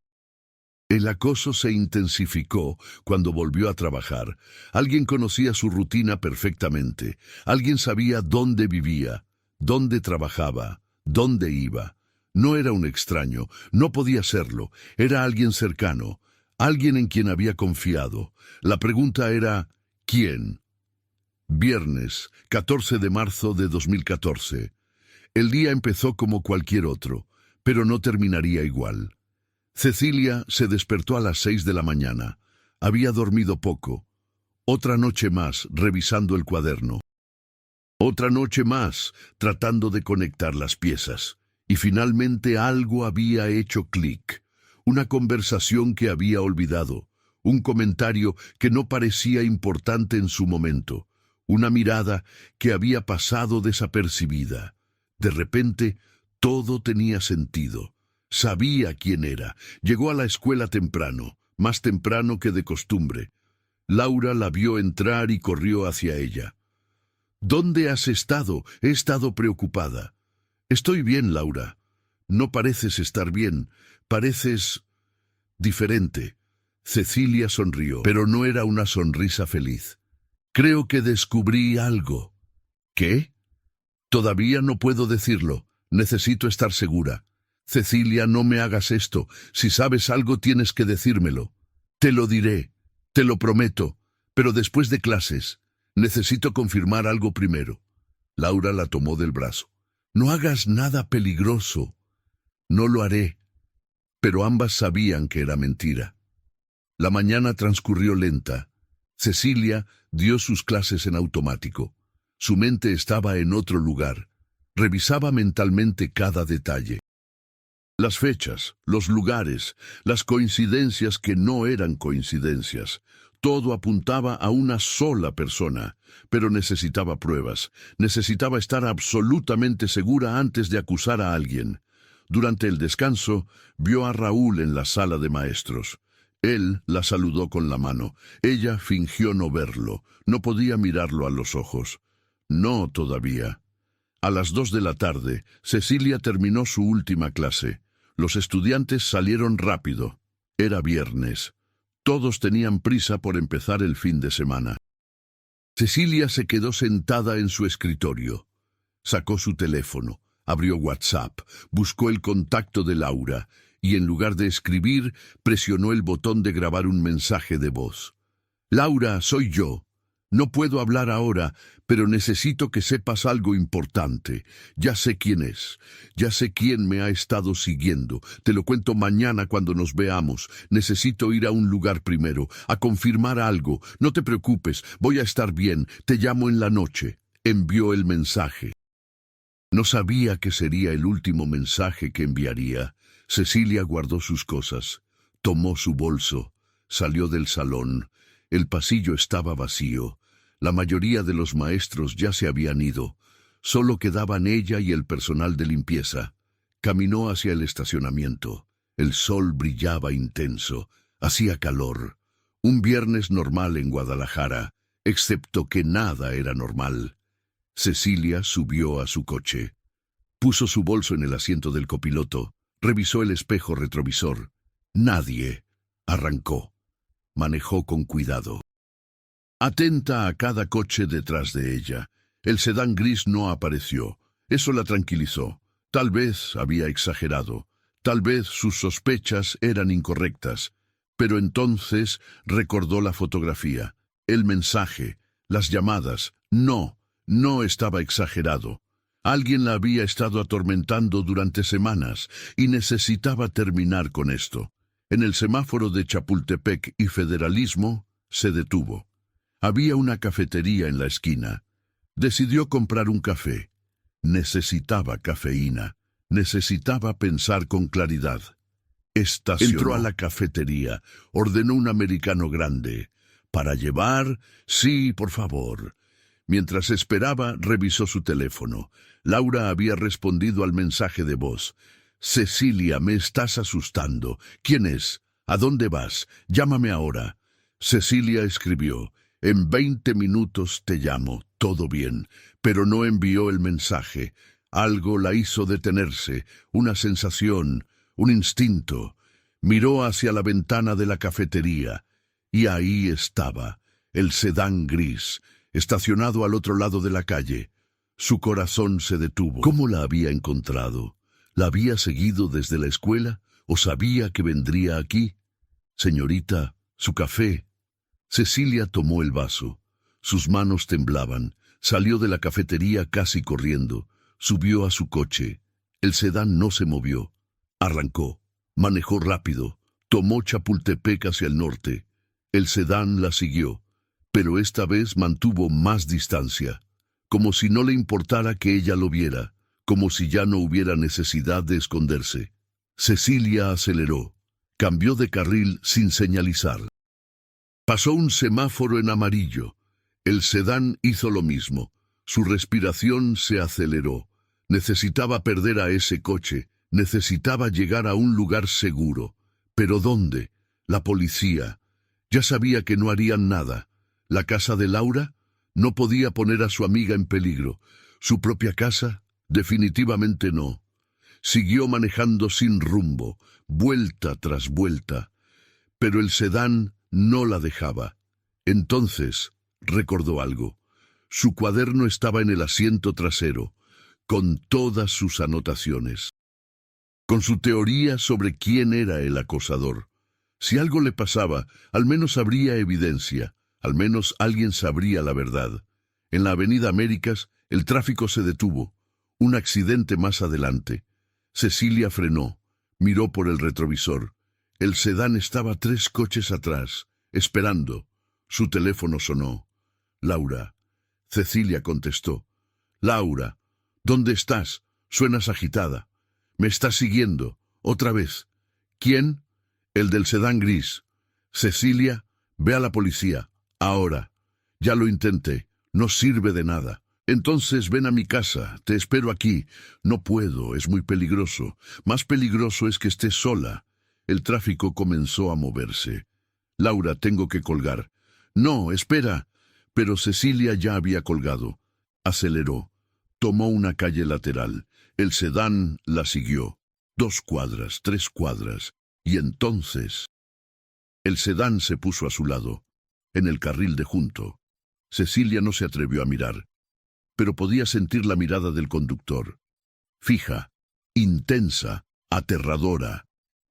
El acoso se intensificó cuando volvió a trabajar. Alguien conocía su rutina perfectamente. Alguien sabía dónde vivía, dónde trabajaba, dónde iba. No era un extraño, no podía serlo. Era alguien cercano, alguien en quien había confiado. La pregunta era, ¿quién? Viernes, 14 de marzo de 2014. El día empezó como cualquier otro, pero no terminaría igual. Cecilia se despertó a las 6 de la mañana. Había dormido poco. Otra noche más revisando el cuaderno. Otra noche más tratando de conectar las piezas. Y finalmente algo había hecho clic. Una conversación que había olvidado. Un comentario que no parecía importante en su momento. Una mirada que había pasado desapercibida. De repente, todo tenía sentido. Sabía quién era. Llegó a la escuela temprano, más temprano que de costumbre. Laura la vio entrar y corrió hacia ella. ¿Dónde has estado? He estado preocupada. Estoy bien, Laura. No pareces estar bien. Pareces diferente. Cecilia sonrió, pero no era una sonrisa feliz. Creo que descubrí algo. ¿Qué? Todavía no puedo decirlo. Necesito estar segura. Cecilia, no me hagas esto. Si sabes algo, tienes que decírmelo. Te lo diré, te lo prometo, pero después de clases. Necesito confirmar algo primero. Laura la tomó del brazo. No hagas nada peligroso. No lo haré. Pero ambas sabían que era mentira. La mañana transcurrió lenta. Cecilia dio sus clases en automático. Su mente estaba en otro lugar. Revisaba mentalmente cada detalle. Las fechas, los lugares, las coincidencias que no eran coincidencias. Todo apuntaba a una sola persona, pero necesitaba pruebas. Necesitaba estar absolutamente segura antes de acusar a alguien. Durante el descanso, vio a Raúl en la sala de maestros. Él la saludó con la mano. Ella fingió no verlo. No podía mirarlo a los ojos. No todavía. A las 2 de la tarde, Cecilia terminó su última clase. Los estudiantes salieron rápido. Era viernes. Todos tenían prisa por empezar el fin de semana. Cecilia se quedó sentada en su escritorio. Sacó su teléfono, abrió WhatsApp, buscó el contacto de Laura y en lugar de escribir, presionó el botón de grabar un mensaje de voz. Laura, soy yo. No puedo hablar ahora, pero necesito que sepas algo importante. Ya sé quién es. Ya sé quién me ha estado siguiendo. Te lo cuento mañana cuando nos veamos. Necesito ir a un lugar primero, a confirmar algo. No te preocupes, voy a estar bien. Te llamo en la noche. Envió el mensaje. No sabía que sería el último mensaje que enviaría. Cecilia guardó sus cosas. Tomó su bolso. Salió del salón. El pasillo estaba vacío. La mayoría de los maestros ya se habían ido. Solo quedaban ella y el personal de limpieza. Caminó hacia el estacionamiento. El sol brillaba intenso. Hacía calor. Un viernes normal en Guadalajara, excepto que nada era normal. Cecilia subió a su coche. Puso su bolso en el asiento del copiloto. Revisó el espejo retrovisor. Nadie. Arrancó. Manejó con cuidado. Atenta a cada coche detrás de ella. El sedán gris no apareció. Eso la tranquilizó. Tal vez había exagerado. Tal vez sus sospechas eran incorrectas. Pero entonces recordó la fotografía, el mensaje, las llamadas. No estaba exagerado. Alguien la había estado atormentando durante semanas y necesitaba terminar con esto. En el semáforo de Chapultepec y Federalismo se detuvo. Había una cafetería en la esquina. Decidió comprar un café. Necesitaba cafeína. Necesitaba pensar con claridad. Entró a la cafetería. Ordenó un americano grande. ¿Para llevar? Sí, por favor. Mientras esperaba, revisó su teléfono. Laura había respondido al mensaje de voz. Cecilia, me estás asustando. ¿Quién es? ¿A dónde vas? Llámame ahora. Cecilia escribió. En 20 minutos te llamo. Todo bien. Pero no envió el mensaje. Algo la hizo detenerse. Una sensación, un instinto. Miró hacia la ventana de la cafetería, y ahí estaba, el sedán gris, estacionado al otro lado de la calle. Su corazón se detuvo. ¿Cómo la había encontrado? ¿La había seguido desde la escuela o sabía que vendría aquí? Señorita, su café. Cecilia tomó el vaso. Sus manos temblaban. Salió de la cafetería casi corriendo. Subió a su coche. El sedán no se movió. Arrancó. Manejó rápido. Tomó Chapultepec hacia el norte. El sedán la siguió, pero esta vez mantuvo más distancia, como si no le importara que ella lo viera, como si ya no hubiera necesidad de esconderse. Cecilia aceleró. Cambió de carril sin señalizar. Pasó un semáforo en amarillo. El sedán hizo lo mismo. Su respiración se aceleró. Necesitaba perder a ese coche. Necesitaba llegar a un lugar seguro. ¿Pero dónde? La policía. Ya sabía que no harían nada. ¿La casa de Laura? No podía poner a su amiga en peligro. ¿Su propia casa? Definitivamente no. Siguió manejando sin rumbo, vuelta tras vuelta. Pero el sedán no la dejaba. Entonces recordó algo. Su cuaderno estaba en el asiento trasero, con todas sus anotaciones, con su teoría sobre quién era el acosador. Si algo le pasaba, al menos habría evidencia, al menos alguien sabría la verdad. En la avenida Américas, el tráfico se detuvo. Un accidente más adelante. Cecilia frenó, miró por el retrovisor. El sedán estaba 3 coches atrás, esperando. Su teléfono sonó. Laura. Cecilia contestó. Laura, ¿dónde estás? Suenas agitada. Me estás siguiendo. Otra vez. ¿Quién? El del sedán gris. Cecilia, ve a la policía. Ahora. Ya lo intenté. No sirve de nada. Entonces ven a mi casa. Te espero aquí. No puedo. Es muy peligroso. Más peligroso es que estés sola. El tráfico comenzó a moverse. Laura, tengo que colgar. No, espera. Pero Cecilia ya había colgado. Aceleró. Tomó una calle lateral. El sedán la siguió. 2 cuadras, 3 cuadras. Y entonces el sedán se puso a su lado, en el carril de junto. Cecilia no se atrevió a mirar, pero podía sentir la mirada del conductor. Fija, intensa, aterradora.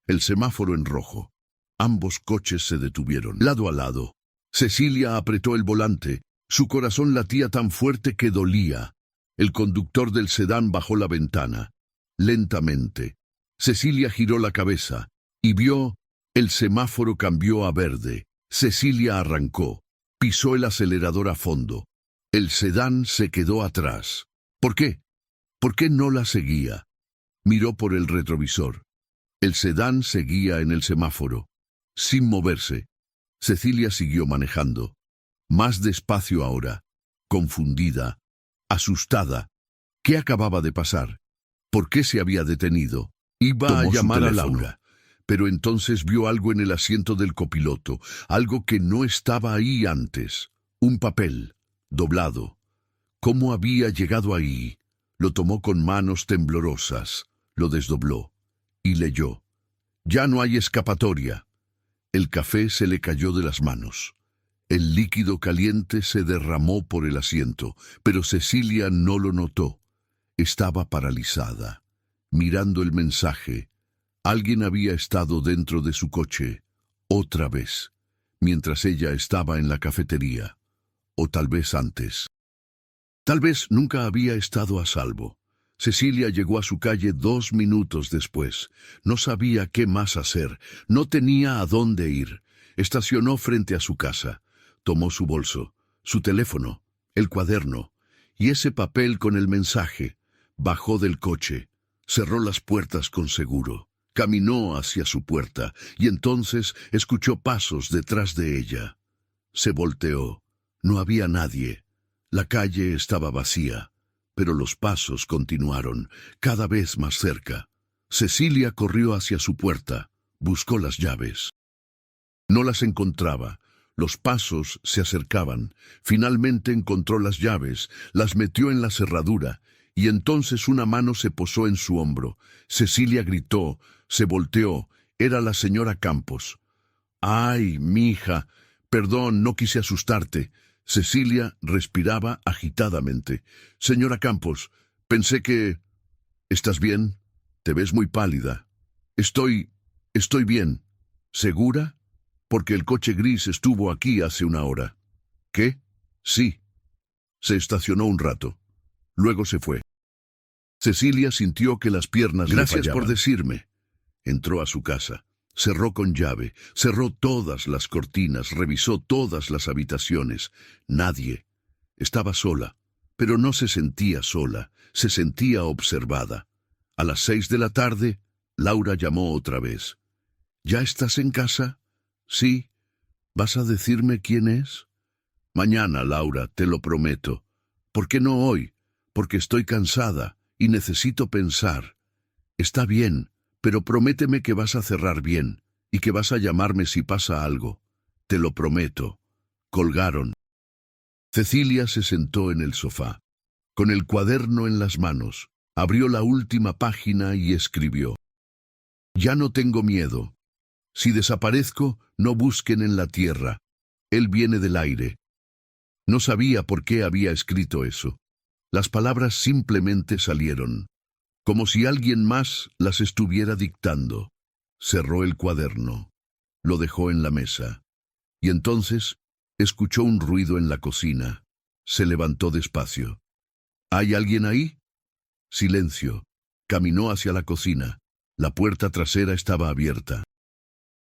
El semáforo en rojo. Ambos coches se detuvieron, lado a lado. Cecilia apretó el volante. Su corazón latía tan fuerte que dolía. El conductor del sedán bajó la ventana. Lentamente. Cecilia giró la cabeza y vio. El semáforo cambió a verde. Cecilia arrancó. Pisó el acelerador a fondo. El sedán se quedó atrás. ¿Por qué? ¿Por qué no la seguía? Miró por el retrovisor. El sedán seguía en el semáforo, sin moverse. Cecilia siguió manejando. Más despacio ahora. Confundida. Asustada. ¿Qué acababa de pasar? ¿Por qué se había detenido? Iba a llamar a Laura. Pero entonces vio algo en el asiento del copiloto, algo que no estaba ahí antes. Un papel, doblado. ¿Cómo había llegado ahí? Lo tomó con manos temblorosas, lo desdobló y leyó. Ya no hay escapatoria. El café se le cayó de las manos. El líquido caliente se derramó por el asiento, pero Cecilia no lo notó. Estaba paralizada, mirando el mensaje. Alguien había estado dentro de su coche, otra vez, mientras ella estaba en la cafetería, o tal vez antes. Tal vez nunca había estado a salvo. Cecilia llegó a su calle 2 minutos después. No sabía qué más hacer, no tenía a dónde ir. Estacionó frente a su casa, tomó su bolso, su teléfono, el cuaderno, y ese papel con el mensaje. Bajó del coche, cerró las puertas con seguro. Caminó hacia su puerta y entonces escuchó pasos detrás de ella. Se volteó. No había nadie. La calle estaba vacía, pero los pasos continuaron, cada vez más cerca. Cecilia corrió hacia su puerta, buscó las llaves. No las encontraba. Los pasos se acercaban. Finalmente encontró las llaves, las metió en la cerradura, y entonces una mano se posó en su hombro. Cecilia gritó, se volteó Era la señora Campos. «Ay, mija, perdón, no quise asustarte». Cecilia respiraba agitadamente. «Señora Campos, pensé que... ¿Estás bien? Te ves muy pálida». Estoy bien». «¿Segura? Porque el coche gris estuvo aquí hace una hora». «¿Qué?» «Sí». Se estacionó un rato. Luego se fue. Cecilia sintió que las piernas le fallaban. «Gracias por decirme». Entró a su casa. Cerró con llave, cerró todas las cortinas, revisó todas las habitaciones. Nadie. Estaba sola, pero no se sentía sola, se sentía observada. A las 6 de la tarde, Laura llamó otra vez. «¿Ya estás en casa?» «Sí». «¿Vas a decirme quién es?» «Mañana, Laura, te lo prometo». «¿Por qué no hoy?» «Porque estoy cansada y necesito pensar». «Está bien, pero prométeme que vas a cerrar bien y que vas a llamarme si pasa algo». «Te lo prometo». Colgaron. Cecilia se sentó en el sofá. Con el cuaderno en las manos, abrió la última página y escribió: «Ya no tengo miedo. Si desaparezco, no busquen en la tierra. Él viene del aire». No sabía por qué había escrito eso. Las palabras simplemente salieron, como si alguien más las estuviera dictando. Cerró el cuaderno, lo dejó en la mesa, y entonces escuchó un ruido en la cocina. Se levantó despacio. «¿Hay alguien ahí?» Silencio. Caminó hacia la cocina. La puerta trasera estaba abierta.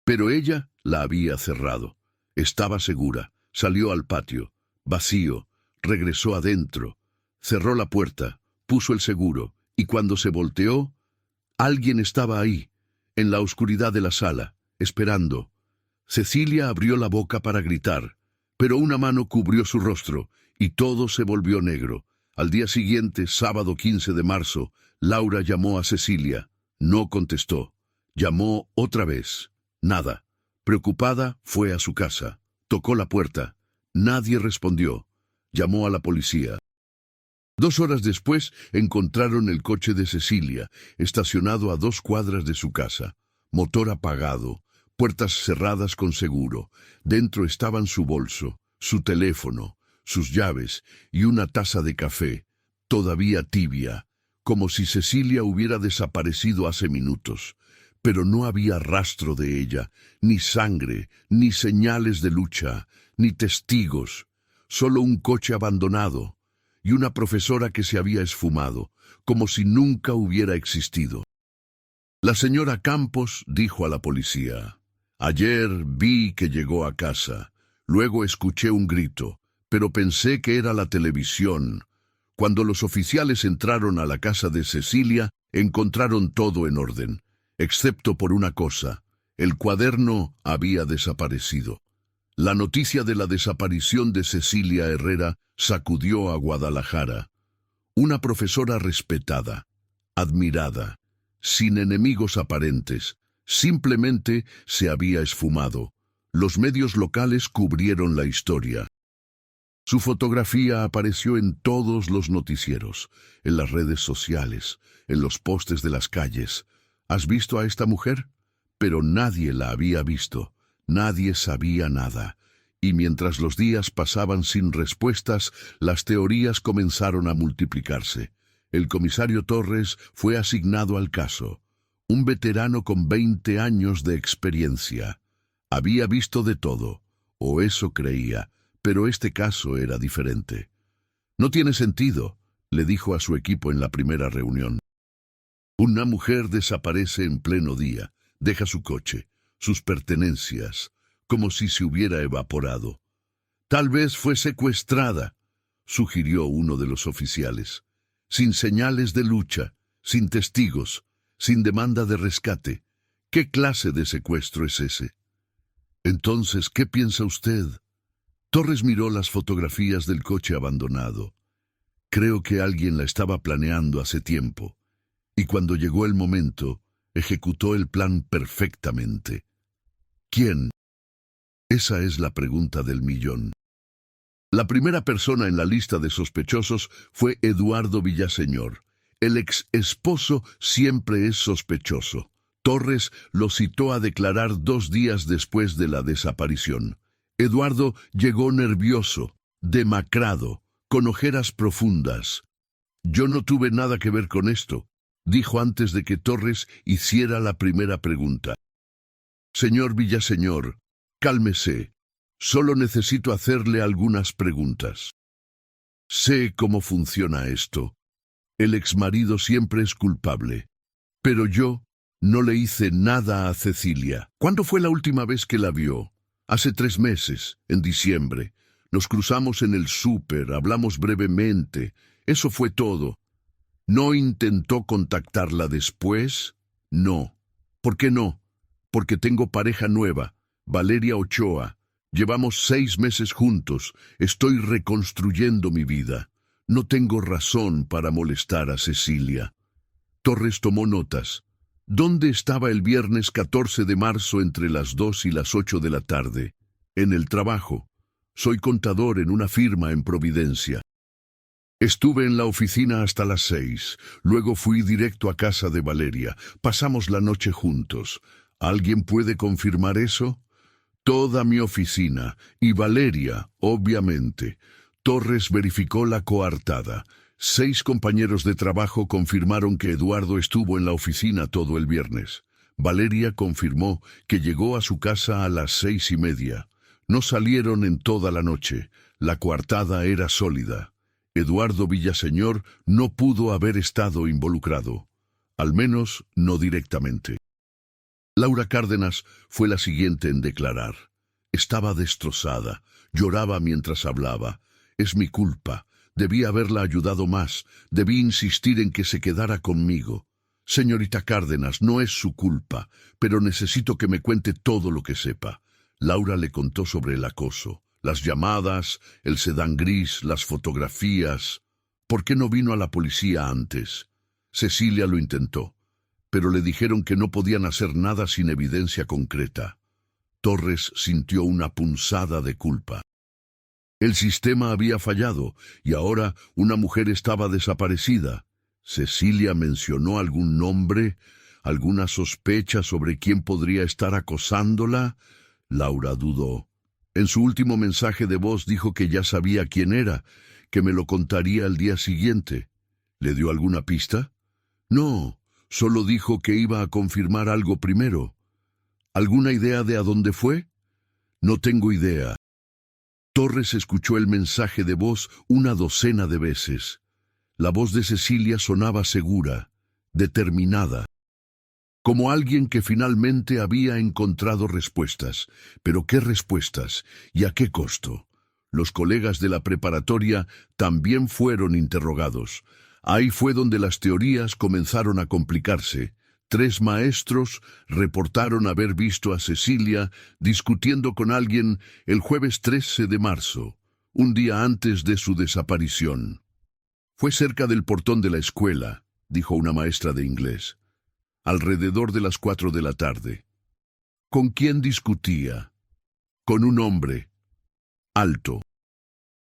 Pero ella la había cerrado. Estaba segura. Salió al patio. Vacío. Regresó adentro. Cerró la puerta. Puso el seguro. Y cuando se volteó, alguien estaba ahí, en la oscuridad de la sala, esperando. Cecilia abrió la boca para gritar, pero una mano cubrió su rostro, y todo se volvió negro. Al día siguiente, sábado 15 de marzo, Laura llamó a Cecilia. No contestó. Llamó otra vez. Nada. Preocupada, fue a su casa. Tocó la puerta. Nadie respondió. Llamó a la policía. 2 horas después, encontraron el coche de Cecilia, estacionado a 2 cuadras de su casa. Motor apagado, puertas cerradas con seguro. Dentro estaban su bolso, su teléfono, sus llaves y una taza de café, todavía tibia, como si Cecilia hubiera desaparecido hace minutos. Pero no había rastro de ella, ni sangre, ni señales de lucha, ni testigos. Solo un coche abandonado y una profesora que se había esfumado, como si nunca hubiera existido. La señora Campos dijo a la policía: «Ayer vi que llegó a casa. Luego escuché un grito, pero pensé que era la televisión. Cuando los oficiales entraron a la casa de Cecilia, encontraron todo en orden, excepto por una cosa: el cuaderno había desaparecido». La noticia de la desaparición de Cecilia Herrera sacudió a Guadalajara. Una profesora respetada, admirada, sin enemigos aparentes, simplemente se había esfumado. Los medios locales cubrieron la historia. Su fotografía apareció en todos los noticieros, en las redes sociales, en los postes de las calles. ¿Has visto a esta mujer? Pero nadie la había visto. Nadie sabía nada, y mientras los días pasaban sin respuestas, las teorías comenzaron a multiplicarse. El comisario Torres fue asignado al caso, un veterano con 20 años de experiencia. Había visto de todo, o eso creía, pero este caso era diferente. «No tiene sentido», le dijo a su equipo en la primera reunión. «Una mujer desaparece en pleno día, deja su coche, sus pertenencias, como si se hubiera evaporado. Tal vez fue secuestrada», sugirió uno de los oficiales. «Sin señales de lucha, sin testigos, sin demanda de rescate. ¿Qué clase de secuestro es ese?» «Entonces, ¿qué piensa usted?» Torres miró las fotografías del coche abandonado. «Creo que alguien la estaba planeando hace tiempo, y cuando llegó el momento, ejecutó el plan perfectamente». «¿Quién?» Esa es la pregunta del millón. La primera persona en la lista de sospechosos fue Eduardo Villaseñor. El ex esposo siempre es sospechoso. Torres lo citó a declarar 2 días después de la desaparición. Eduardo llegó nervioso, demacrado, con ojeras profundas. «Yo no tuve nada que ver con esto», dijo antes de que Torres hiciera la primera pregunta. «Señor Villaseñor, cálmese. Solo necesito hacerle algunas preguntas. Sé cómo funciona esto. El exmarido siempre es culpable. Pero yo no le hice nada a Cecilia. ¿Cuándo fue la última vez que la vio? Hace 3 meses, en diciembre. Nos cruzamos en el súper, hablamos brevemente. Eso fue todo. ¿No intentó contactarla después? No. ¿Por qué no? Porque tengo pareja nueva, Valeria Ochoa. Llevamos 6 meses juntos. Estoy reconstruyendo mi vida. No tengo razón para molestar a Cecilia». Torres tomó notas. ¿Dónde estaba el viernes 14 de marzo entre las 2 y las 8 de la tarde? En el trabajo. Soy contador en una firma en Providencia. Estuve en la oficina hasta las 6. Luego fui directo a casa de Valeria. Pasamos la noche juntos. ¿Alguien puede confirmar eso? Toda mi oficina. Y Valeria, obviamente. Torres verificó la coartada. 6 compañeros de trabajo confirmaron que Eduardo estuvo en la oficina todo el viernes. Valeria confirmó que llegó a su casa a las 6:30. No salieron en toda la noche. La coartada era sólida. Eduardo Villaseñor no pudo haber estado involucrado. Al menos no directamente. Laura Cárdenas fue la siguiente en declarar. Estaba destrozada. Lloraba mientras hablaba. «Es mi culpa. Debí haberla ayudado más. Debí insistir en que se quedara conmigo. Señorita Cárdenas, no es su culpa, pero necesito que me cuente todo lo que sepa». Laura le contó sobre el acoso, las llamadas, el sedán gris, las fotografías. ¿Por qué no vino a la policía antes? Cecilia lo intentó, pero le dijeron que no podían hacer nada sin evidencia concreta. Torres sintió una punzada de culpa. El sistema había fallado y ahora una mujer estaba desaparecida. ¿Cecilia mencionó algún nombre, alguna sospecha sobre quién podría estar acosándola? Laura dudó. En su último mensaje de voz dijo que ya sabía quién era, que me lo contaría al día siguiente. ¿Le dio alguna pista? No, solo dijo que iba a confirmar algo primero. ¿Alguna idea de a dónde fue? No tengo idea. Torres escuchó el mensaje de voz una docena de veces. La voz de Cecilia sonaba segura, determinada, como alguien que finalmente había encontrado respuestas. ¿Pero qué respuestas? ¿Y a qué costo? Los colegas de la preparatoria también fueron interrogados. Ahí fue donde las teorías comenzaron a complicarse. 3 maestros reportaron haber visto a Cecilia discutiendo con alguien el jueves 13 de marzo, un día antes de su desaparición. «Fue cerca del portón de la escuela», dijo una maestra de inglés, alrededor de las 4 de la tarde. ¿Con quién discutía? Con un hombre, alto.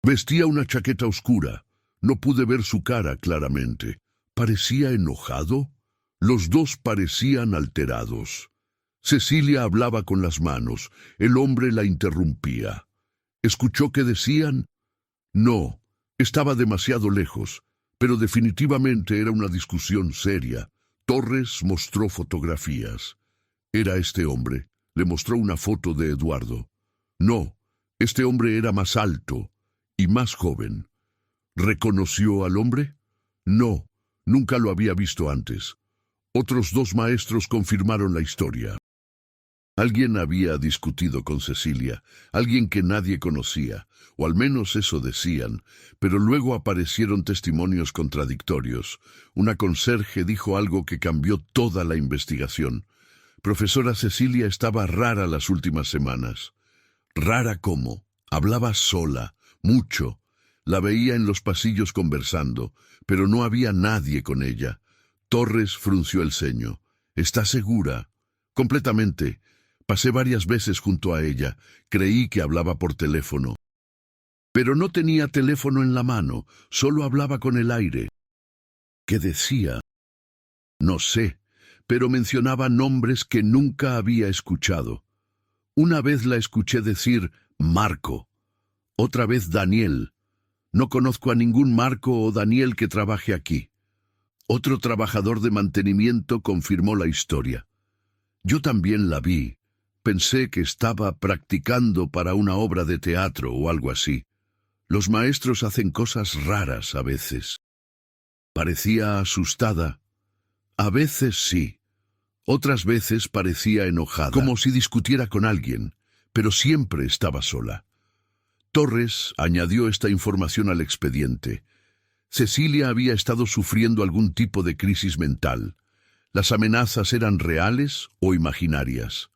Vestía una chaqueta oscura. No pude ver su cara claramente. ¿Parecía enojado? Los dos parecían alterados. Cecilia hablaba con las manos. El hombre la interrumpía. ¿Escuchó qué decían? No, estaba demasiado lejos, pero definitivamente era una discusión seria. Torres mostró fotografías. Era este hombre. Le mostró una foto de Eduardo. No, este hombre era más alto y más joven. ¿Reconoció al hombre? No, nunca lo había visto antes. Otros 2 maestros confirmaron la historia. Alguien había discutido con Cecilia, alguien que nadie conocía, o al menos eso decían, pero luego aparecieron testimonios contradictorios. Una conserje dijo algo que cambió toda la investigación. Profesora Cecilia estaba rara las últimas semanas. ¿Rara cómo? Hablaba sola, mucho. La veía en los pasillos conversando, pero no había nadie con ella. Torres frunció el ceño. ¿Está segura? Completamente. Pasé varias veces junto a ella. Creí que hablaba por teléfono. Pero no tenía teléfono en la mano, solo hablaba con el aire. ¿Qué decía? No sé, pero mencionaba nombres que nunca había escuchado. Una vez la escuché decir Marco, otra vez Daniel. No conozco a ningún Marco o Daniel que trabaje aquí. Otro trabajador de mantenimiento confirmó la historia. Yo también la vi. Pensé que estaba practicando para una obra de teatro o algo así. Los maestros hacen cosas raras a veces. Parecía asustada. A veces sí. Otras veces parecía enojada, como si discutiera con alguien, pero siempre estaba sola. Torres añadió esta información al expediente. Cecilia había estado sufriendo algún tipo de crisis mental. ¿Las amenazas eran reales o imaginarias?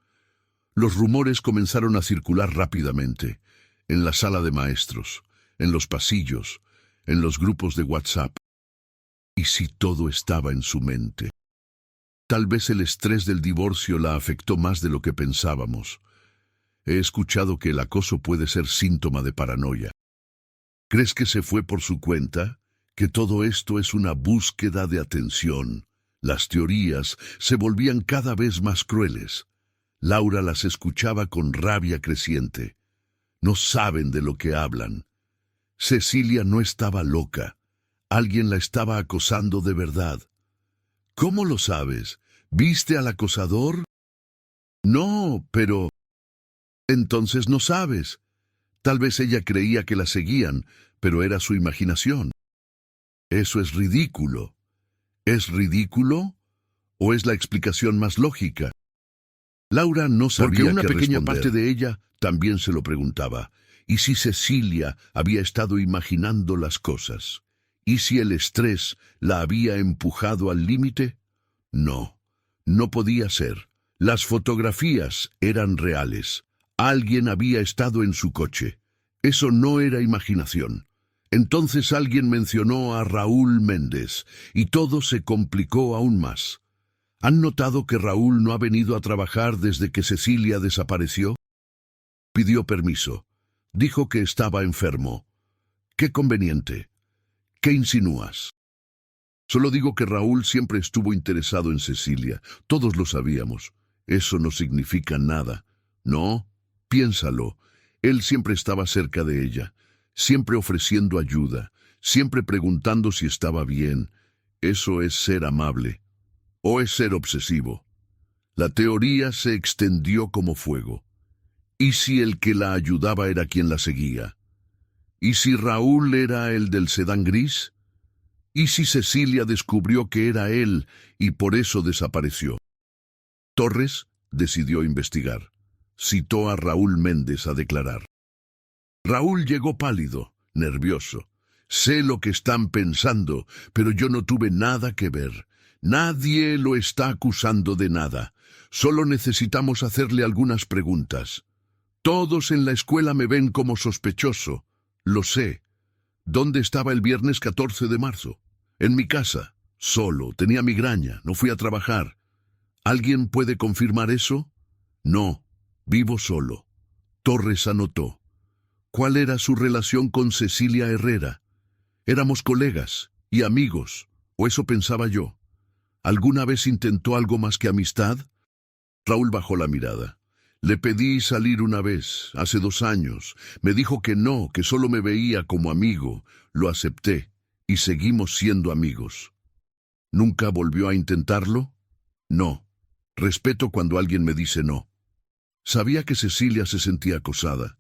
Los rumores comenzaron a circular rápidamente, en la sala de maestros, en los pasillos, en los grupos de WhatsApp. ¿Y si todo estaba en su mente? Tal vez el estrés del divorcio la afectó más de lo que pensábamos. He escuchado que el acoso puede ser síntoma de paranoia. ¿Crees que se fue por su cuenta? ¿Que todo esto es una búsqueda de atención? Las teorías se volvían cada vez más crueles. Laura las escuchaba con rabia creciente. No saben de lo que hablan. Cecilia no estaba loca. Alguien la estaba acosando de verdad. ¿Cómo lo sabes? ¿Viste al acosador? No, pero... Entonces no sabes. Tal vez ella creía que la seguían, pero era su imaginación. Eso es ridículo. ¿Es ridículo? ¿O es la explicación más lógica? Laura no sabía
Porque una
qué
pequeña
responder.
parte
De ella también se lo preguntaba. ¿Y si Cecilia había estado imaginando las cosas? ¿Y si el estrés la había empujado al límite? No, no podía ser. Las fotografías eran reales. Alguien había estado en su coche. Eso no era imaginación. Entonces alguien mencionó a Raúl Méndez, y todo se complicó aún más. ¿Han notado que Raúl no ha venido a trabajar desde que Cecilia desapareció? Pidió permiso. Dijo que estaba enfermo. Qué conveniente. ¿Qué insinúas? Solo digo que Raúl siempre estuvo interesado en Cecilia. Todos lo sabíamos. Eso no significa nada. No, piénsalo. Él siempre estaba cerca de ella, siempre ofreciendo ayuda, siempre preguntando si estaba bien. Eso es ser amable. ¿O es ser obsesivo? La teoría se extendió como fuego. ¿Y si el que la ayudaba era quien la seguía? ¿Y si Raúl era el del sedán gris? ¿Y si Cecilia descubrió que era él y por eso desapareció? Torres decidió investigar. Citó a Raúl Méndez a declarar. Raúl llegó pálido, nervioso. Sé lo que están pensando, pero yo no tuve nada que ver. Nadie lo está acusando de nada. Solo necesitamos hacerle algunas preguntas. Todos en la escuela me ven como sospechoso. Lo sé. ¿Dónde estaba el viernes 14 de marzo? En mi casa. Solo. Tenía migraña. No fui a trabajar. ¿Alguien puede confirmar eso? No. Vivo solo. Torres anotó. ¿Cuál era su relación con Cecilia Herrera? Éramos colegas y amigos, o eso pensaba yo. ¿Alguna vez intentó algo más que amistad? Raúl bajó la mirada. Le pedí salir una vez, hace 2 años. Me dijo que no, que solo me veía como amigo. Lo acepté, y seguimos siendo amigos. ¿Nunca volvió a intentarlo? No. Respeto cuando alguien me dice no. Sabía que Cecilia se sentía acosada.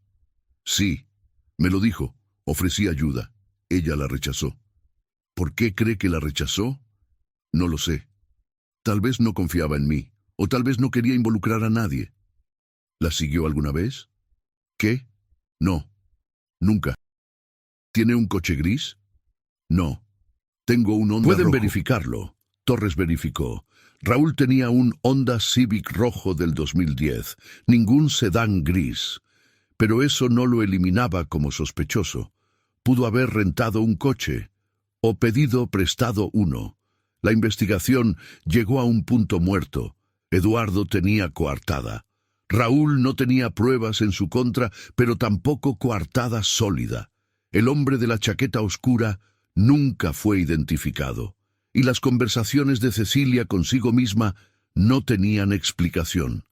Sí, me lo dijo. Ofrecí ayuda. Ella la rechazó. ¿Por qué cree que la rechazó? No lo sé. Tal vez no confiaba en mí, o tal vez no quería involucrar a nadie. ¿La siguió alguna vez? ¿Qué? No. Nunca. ¿Tiene un coche gris? No. Tengo un Honda
Pueden
rojo.
verificarlo.
Torres verificó. Raúl tenía un Honda Civic rojo del 2010, ningún sedán gris. Pero eso no lo eliminaba como sospechoso. Pudo haber rentado un coche, o pedido prestado uno. La investigación llegó a un punto muerto. Eduardo tenía coartada. Raúl no tenía pruebas en su contra, pero tampoco coartada sólida. El hombre de la chaqueta oscura nunca fue identificado. Y las conversaciones de Cecilia consigo misma No tenían explicación.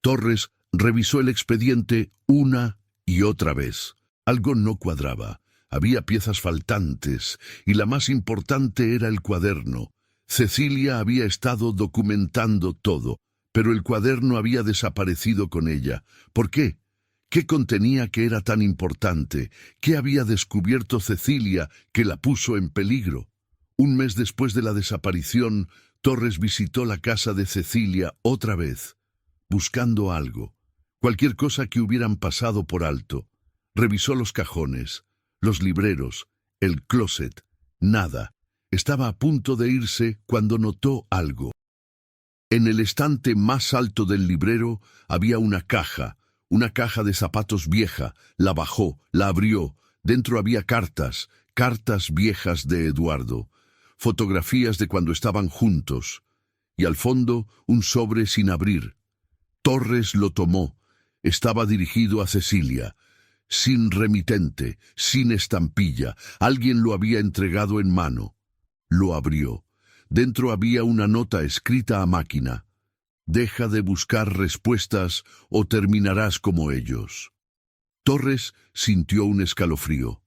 Torres revisó el expediente una y otra vez. Algo no cuadraba. Había piezas faltantes, y la más importante era el cuaderno. Cecilia había estado documentando todo, pero el cuaderno había desaparecido con ella. ¿Por qué? ¿Qué contenía que era tan importante? ¿Qué había descubierto Cecilia que la puso en peligro? Un mes después de la desaparición, Torres visitó la casa de Cecilia otra vez, buscando algo, cualquier cosa que hubieran pasado por alto. Revisó los cajones, los libreros, el closet. Nada. Estaba a punto de irse cuando notó algo. En el estante más alto del librero había una caja de zapatos vieja. La bajó, la abrió. Dentro había cartas viejas de Eduardo, fotografías de cuando estaban juntos, y al fondo un sobre sin abrir. Torres lo tomó. Estaba dirigido a Cecilia. Sin remitente, sin estampilla, alguien lo había entregado en mano. Lo abrió. Dentro había una nota escrita a máquina. Deja de buscar respuestas o terminarás como ellos. Torres sintió un escalofrío.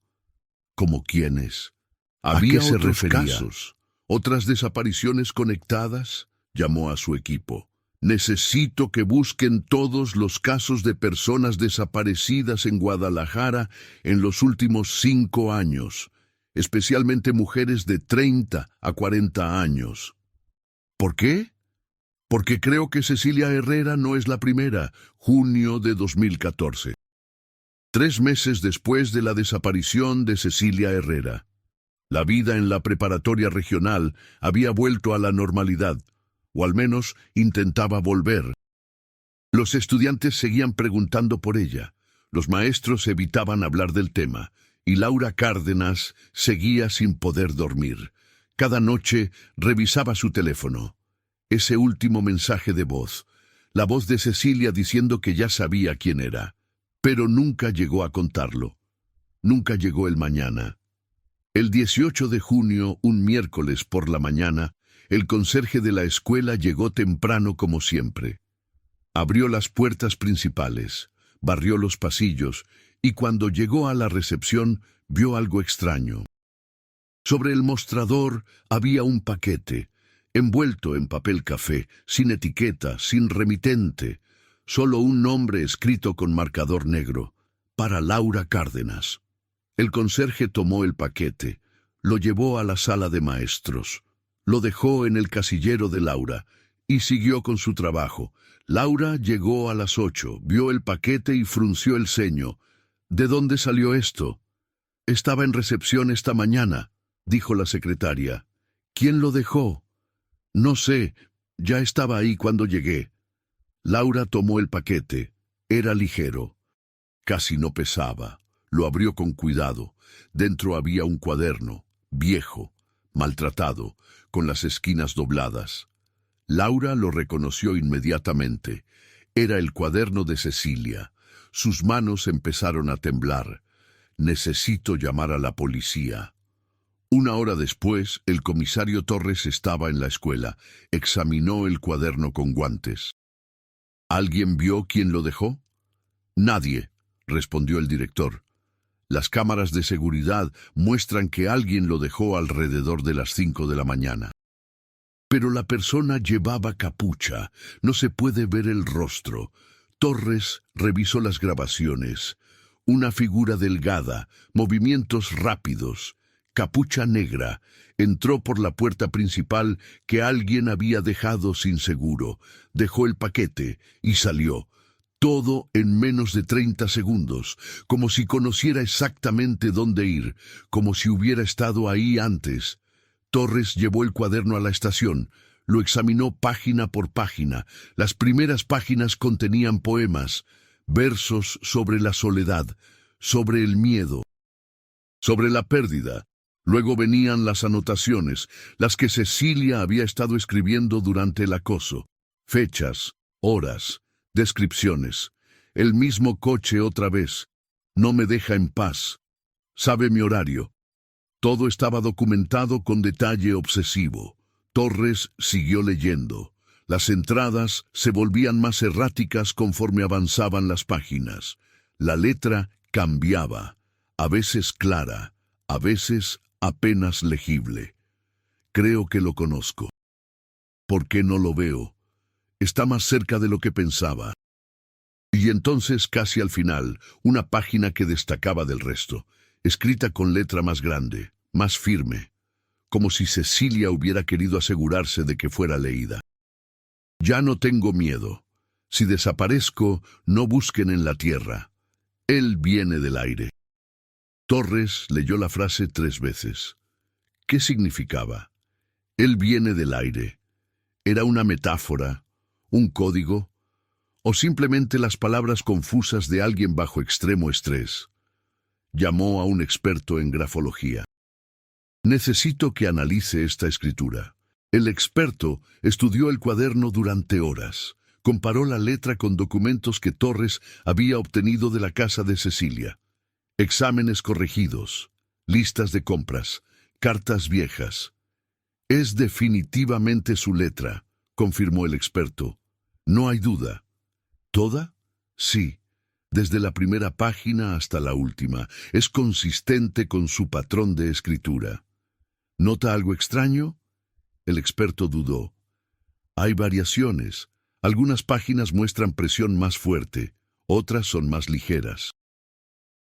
¿Como quiénes?
¿A qué se
Otros
refería?
casos, otras desapariciones conectadas. Llamó a su equipo. Necesito que busquen todos los casos de personas desaparecidas en Guadalajara en los últimos 5 años, especialmente mujeres de 30 a 40 años. ¿Por qué? Porque creo que Cecilia Herrera no es la primera. Junio de 2014. 3 meses después de la desaparición de Cecilia Herrera. La vida en la preparatoria regional había vuelto a la normalidad, o al menos intentaba volver. Los estudiantes seguían preguntando por ella, los maestros evitaban hablar del tema, y Laura Cárdenas seguía sin poder dormir. Cada noche revisaba su teléfono. Ese último mensaje de voz, la voz de Cecilia diciendo que ya sabía quién era, pero nunca llegó a contarlo. Nunca llegó el mañana. El 18 de junio, un miércoles por la mañana, el conserje de la escuela llegó temprano como siempre. Abrió las puertas principales, barrió los pasillos, y cuando llegó a la recepción, vio algo extraño. Sobre el mostrador había un paquete, envuelto en papel café, sin etiqueta, sin remitente, solo un nombre escrito con marcador negro, para Laura Cárdenas. El conserje tomó el paquete, lo llevó a la sala de maestros, lo dejó en el casillero de Laura y siguió con su trabajo. Laura llegó a las 8, vio el paquete y frunció el ceño. ¿De dónde salió esto? Estaba en recepción esta mañana, dijo la secretaria. ¿Quién lo dejó? No sé, ya estaba ahí cuando llegué. Laura tomó el paquete. Era ligero. Casi no pesaba. Lo abrió con cuidado. Dentro había un cuaderno, viejo, maltratado, con las esquinas dobladas. Laura lo reconoció inmediatamente. Era el cuaderno de Cecilia. Sus manos empezaron a temblar. Necesito llamar a la policía. 1 hora después, el comisario Torres estaba en la escuela. Examinó el cuaderno con guantes. ¿Alguien vio quién lo dejó? Nadie, respondió el director. Las cámaras de seguridad muestran que alguien lo dejó alrededor de las 5 de la mañana. Pero la persona llevaba capucha, no se puede ver el rostro. Torres revisó las grabaciones. Una figura delgada, movimientos rápidos, capucha negra, entró por la puerta principal que alguien había dejado sin seguro, dejó el paquete y salió. Todo en menos de 30 segundos, como si conociera exactamente dónde ir, como si hubiera estado ahí antes. Torres llevó el cuaderno a la estación, lo examinó página por página. Las primeras páginas contenían poemas, versos sobre la soledad, sobre el miedo, sobre la pérdida. Luego venían las anotaciones, las que Cecilia había estado escribiendo durante el acoso. Fechas, horas, descripciones. El mismo coche otra vez. No me deja en paz. Sabe mi horario. Todo estaba documentado con detalle obsesivo. Torres siguió leyendo. Las entradas se volvían más erráticas conforme avanzaban las páginas. La letra cambiaba, a veces clara, a veces apenas legible. Creo que lo conozco. ¿Por qué no lo veo? Está más cerca de lo que pensaba. Y entonces, casi al final, una página que destacaba del resto, escrita con letra más grande, más firme, como si Cecilia hubiera querido asegurarse de que fuera leída. Ya no tengo miedo. Si desaparezco, no busquen en la tierra. Él viene del aire. Torres leyó la frase 3 veces. ¿Qué significaba? Él viene del aire. ¿Era una metáfora, un código, o simplemente las palabras confusas de alguien bajo extremo estrés? Llamó a un experto en grafología. Necesito que analice esta escritura. El experto estudió el cuaderno durante horas. Comparó la letra con documentos que Torres había obtenido de la casa de Cecilia. Exámenes corregidos, listas de compras, cartas viejas. Es definitivamente su letra, confirmó el experto. No hay duda. ¿Toda? Sí. Desde la primera página hasta la última. Es consistente con su patrón de escritura. ¿Nota algo extraño? El experto dudó. Hay variaciones. Algunas páginas muestran presión más fuerte, otras son más ligeras.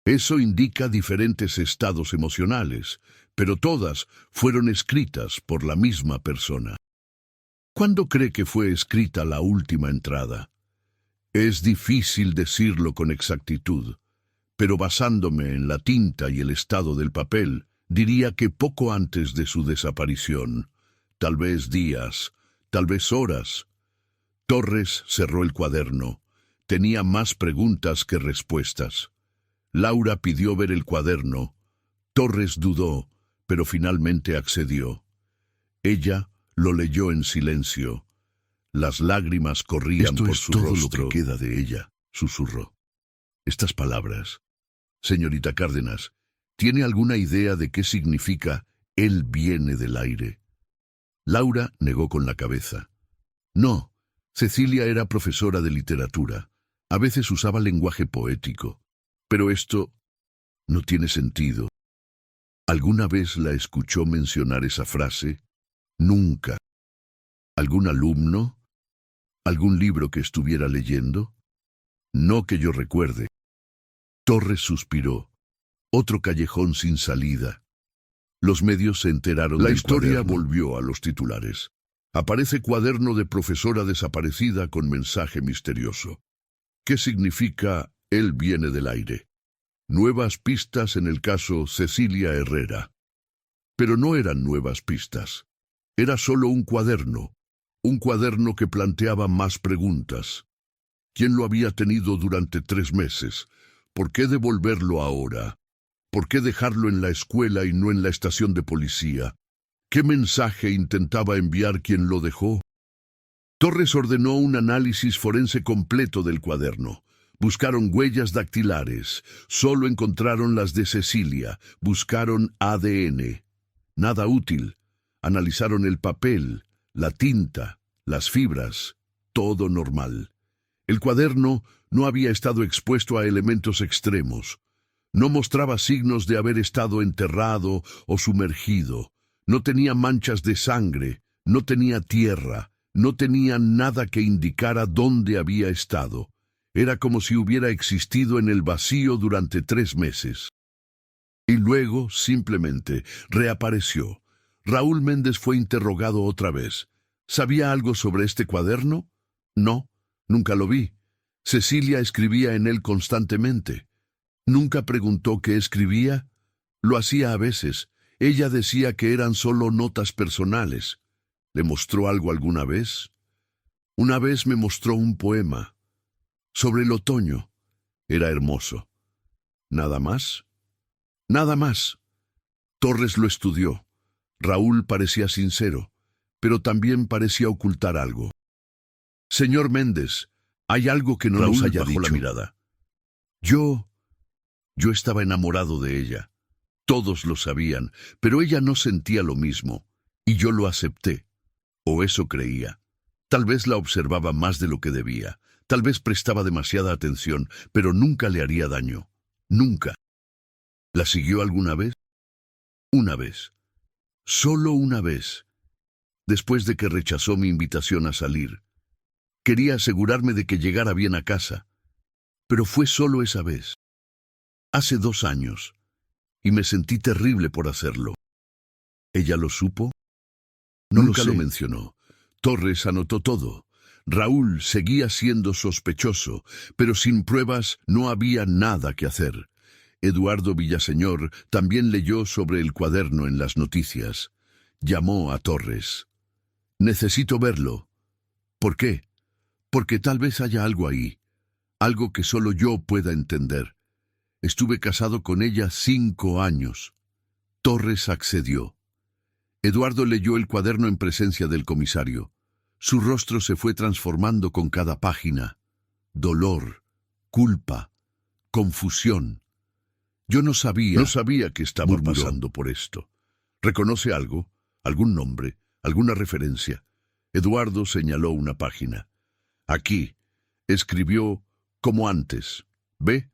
Eso indica diferentes estados emocionales, pero todas fueron escritas por la misma persona. ¿Cuándo cree que fue escrita la última entrada? Es difícil decirlo con exactitud, pero basándome en la tinta y el estado del papel, diría que poco antes de su desaparición, tal vez días, tal vez horas. Torres cerró el cuaderno. Tenía más preguntas que respuestas. Laura pidió ver el cuaderno. Torres dudó, pero finalmente accedió. Ella lo leyó en silencio. Las lágrimas corrían por su rostro. Esto es todo lo que queda de ella, susurró. Estas palabras. Señorita Cárdenas, ¿tiene alguna idea de qué significa él viene del aire? Laura negó con la cabeza. No. Cecilia era profesora de literatura. A veces usaba lenguaje poético. Pero esto no tiene sentido. ¿Alguna vez la escuchó mencionar esa frase? Nunca. ¿Algún alumno? ¿Algún libro que estuviera leyendo? No que yo recuerde. Torres suspiró. Otro callejón sin salida. Los medios se enteraron del cuaderno. La historia volvió a los titulares. Aparece cuaderno de profesora desaparecida con mensaje misterioso. ¿Qué significa él viene del aire? Nuevas pistas en el caso Cecilia Herrera. Pero no eran nuevas pistas. Era solo un cuaderno que planteaba más preguntas. ¿Quién lo había tenido durante 3 meses? ¿Por qué devolverlo ahora? ¿Por qué dejarlo en la escuela y no en la estación de policía? ¿Qué mensaje intentaba enviar quien lo dejó? Torres ordenó un análisis forense completo del cuaderno. Buscaron huellas dactilares. Solo encontraron las de Cecilia. Buscaron ADN. Nada útil. Analizaron el papel, la tinta, las fibras. Todo normal. El cuaderno no había estado expuesto a elementos extremos. No mostraba signos de haber estado enterrado o sumergido. No tenía manchas de sangre, no tenía tierra, no tenía nada que indicara dónde había estado. Era como si hubiera existido en el vacío durante 3 meses. Y luego, simplemente, reapareció. Raúl Méndez fue interrogado otra vez. ¿Sabía algo sobre este cuaderno? No, nunca lo vi. Cecilia escribía en él constantemente. ¿Nunca preguntó qué escribía? Lo hacía a veces. Ella decía que eran solo notas personales. ¿Le mostró algo alguna vez? Una vez me mostró un poema. Sobre el otoño. Era hermoso. ¿Nada más? Nada más. Torres lo estudió. Raúl parecía sincero, pero también parecía ocultar algo. Señor Méndez, ¿hay algo que no nos haya dicho? La mirada. Yo estaba enamorado de ella. Todos lo sabían, pero ella no sentía lo mismo, y yo lo acepté, o eso creía. Tal vez la observaba más de lo que debía. Tal vez prestaba demasiada atención, pero nunca le haría daño. Nunca. ¿La siguió alguna vez? Una vez. Solo una vez. Después de que rechazó mi invitación a salir. Quería asegurarme de que llegara bien a casa. Pero fue solo esa vez. Hace 2 años. Y me sentí terrible por hacerlo. ¿Ella lo supo? Nunca lo mencionó. Torres anotó todo. Raúl seguía siendo sospechoso, pero sin pruebas no había nada que hacer. Eduardo Villaseñor también leyó sobre el cuaderno en las noticias. Llamó a Torres. Necesito verlo. ¿Por qué? Porque tal vez haya algo ahí. Algo que solo yo pueda entender. Estuve casado con ella 5 años. Torres accedió. Eduardo leyó el cuaderno en presencia del comisario. Su rostro se fue transformando con cada página. Dolor, culpa, confusión. Yo no sabía que estaba pasando por esto. ¿Reconoce algo? ¿Algún nombre? ¿Alguna referencia? Eduardo señaló una página. Aquí, escribió como antes. ¿Ve?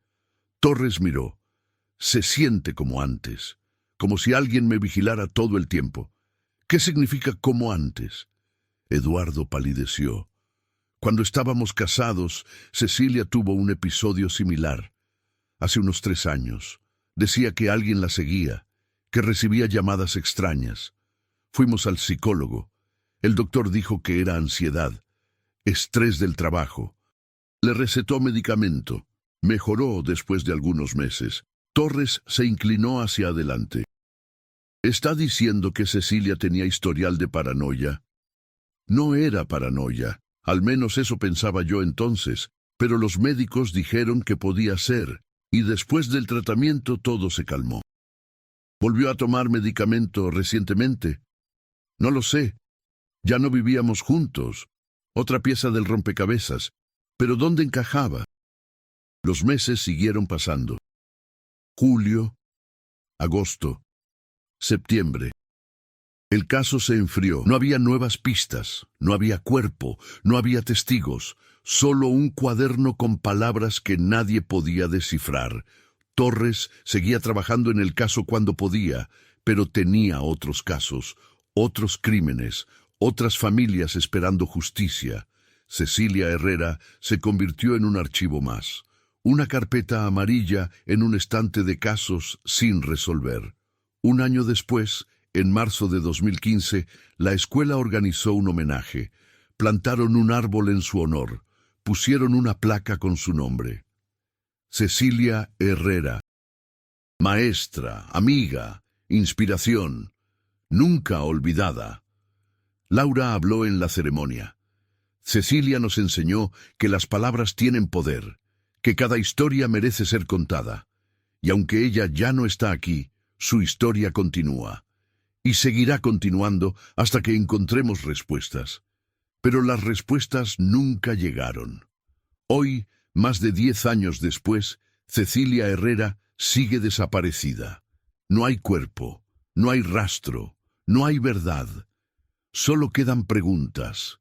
Torres miró. Se siente como antes, como si alguien me vigilara todo el tiempo. ¿Qué significa como antes? Eduardo palideció. Cuando estábamos casados, Cecilia tuvo un episodio similar. Hace unos 3 años. Decía que alguien la seguía, que recibía llamadas extrañas. Fuimos al psicólogo. El doctor dijo que era ansiedad, estrés del trabajo. Le recetó medicamento. Mejoró después de algunos meses. Torres se inclinó hacia adelante. ¿Está diciendo que Cecilia tenía historial de paranoia? No era paranoia, al menos eso pensaba yo entonces, pero los médicos dijeron que podía ser, y después del tratamiento todo se calmó. ¿Volvió a tomar medicamento recientemente? No lo sé. Ya no vivíamos juntos. Otra pieza del rompecabezas. ¿Pero dónde encajaba? Los meses siguieron pasando. Julio, agosto, septiembre. El caso se enfrió. No había nuevas pistas, no había cuerpo, no había testigos, solo un cuaderno con palabras que nadie podía descifrar. Torres seguía trabajando en el caso cuando podía, pero tenía otros casos, otros crímenes, otras familias esperando justicia. Cecilia Herrera se convirtió en un archivo más, una carpeta amarilla en un estante de casos sin resolver. Un año después, en marzo de 2015, la escuela organizó un homenaje. Plantaron un árbol en su honor. Pusieron una placa con su nombre. Cecilia Herrera. Maestra, amiga, inspiración, nunca olvidada. Laura habló en la ceremonia. Cecilia nos enseñó que las palabras tienen poder, que cada historia merece ser contada. Y aunque ella ya no está aquí, su historia continúa. Y seguirá continuando hasta que encontremos respuestas. Pero las respuestas nunca llegaron. Hoy, más de 10 años después, Cecilia Herrera sigue desaparecida. No hay cuerpo, no hay rastro, no hay verdad. Solo quedan preguntas.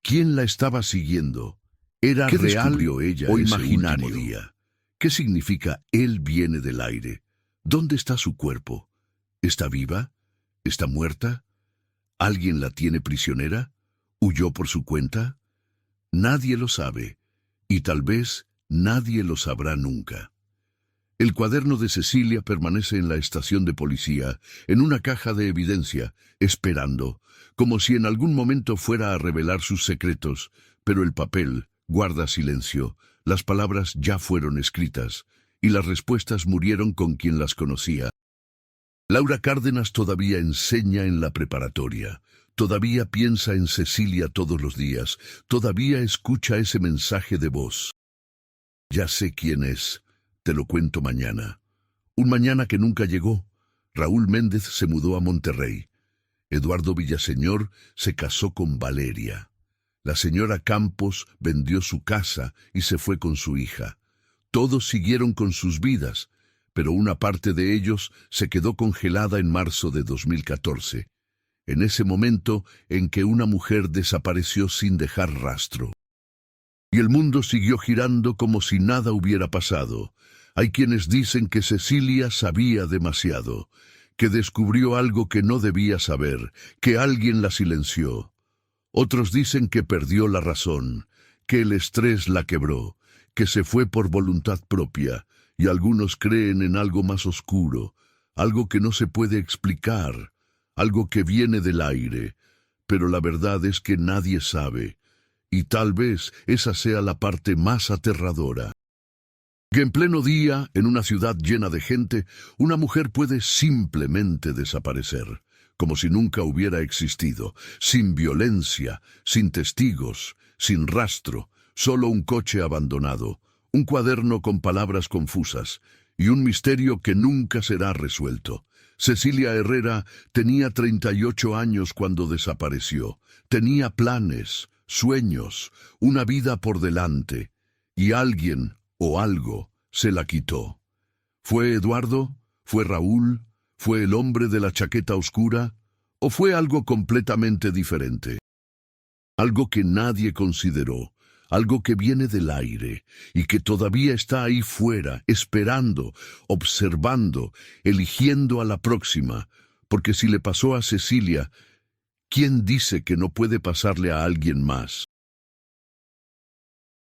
¿Quién la estaba siguiendo? ¿Era real ella o imaginario? ¿Qué significa él viene del aire? ¿Dónde está su cuerpo? ¿Está viva? ¿Está muerta? ¿Alguien la tiene prisionera? ¿Huyó por su cuenta? Nadie lo sabe, y tal vez nadie lo sabrá nunca. El cuaderno de Cecilia permanece en la estación de policía, en una caja de evidencia, esperando, como si en algún momento fuera a revelar sus secretos, pero el papel guarda silencio, las palabras ya fueron escritas, y las respuestas murieron con quien las conocía. Laura Cárdenas todavía enseña en la preparatoria, todavía piensa en Cecilia todos los días, todavía escucha ese mensaje de voz. Ya sé quién es, te lo cuento mañana. Un mañana que nunca llegó. Raúl Méndez se mudó a Monterrey. Eduardo Villaseñor se casó con Valeria. La señora Campos vendió su casa y se fue con su hija. Todos siguieron con sus vidas, pero una parte de ellos se quedó congelada en marzo de 2014. en ese momento en que una mujer desapareció sin dejar rastro. Y el mundo siguió girando como si nada hubiera pasado. Hay quienes dicen que Cecilia sabía demasiado, que descubrió algo que no debía saber, que alguien la silenció. Otros dicen que perdió la razón, que el estrés la quebró, que se fue por voluntad propia, y algunos creen en algo más oscuro, algo que no se puede explicar, algo que viene del aire, pero la verdad es que nadie sabe, y tal vez esa sea la parte más aterradora. Que en pleno día, en una ciudad llena de gente, una mujer puede simplemente desaparecer, como si nunca hubiera existido, sin violencia, sin testigos, sin rastro, solo un coche abandonado, un cuaderno con palabras confusas y un misterio que nunca será resuelto. Cecilia Herrera tenía 38 años cuando desapareció. Tenía planes, sueños, una vida por delante, y alguien o algo se la quitó. ¿Fue Eduardo? ¿Fue Raúl? ¿Fue el hombre de la chaqueta oscura? ¿O fue algo completamente diferente? Algo que nadie consideró, algo que viene del aire y que todavía está ahí fuera, esperando, observando, eligiendo a la próxima, porque si le pasó a Cecilia, ¿quién dice que no puede pasarle a alguien más?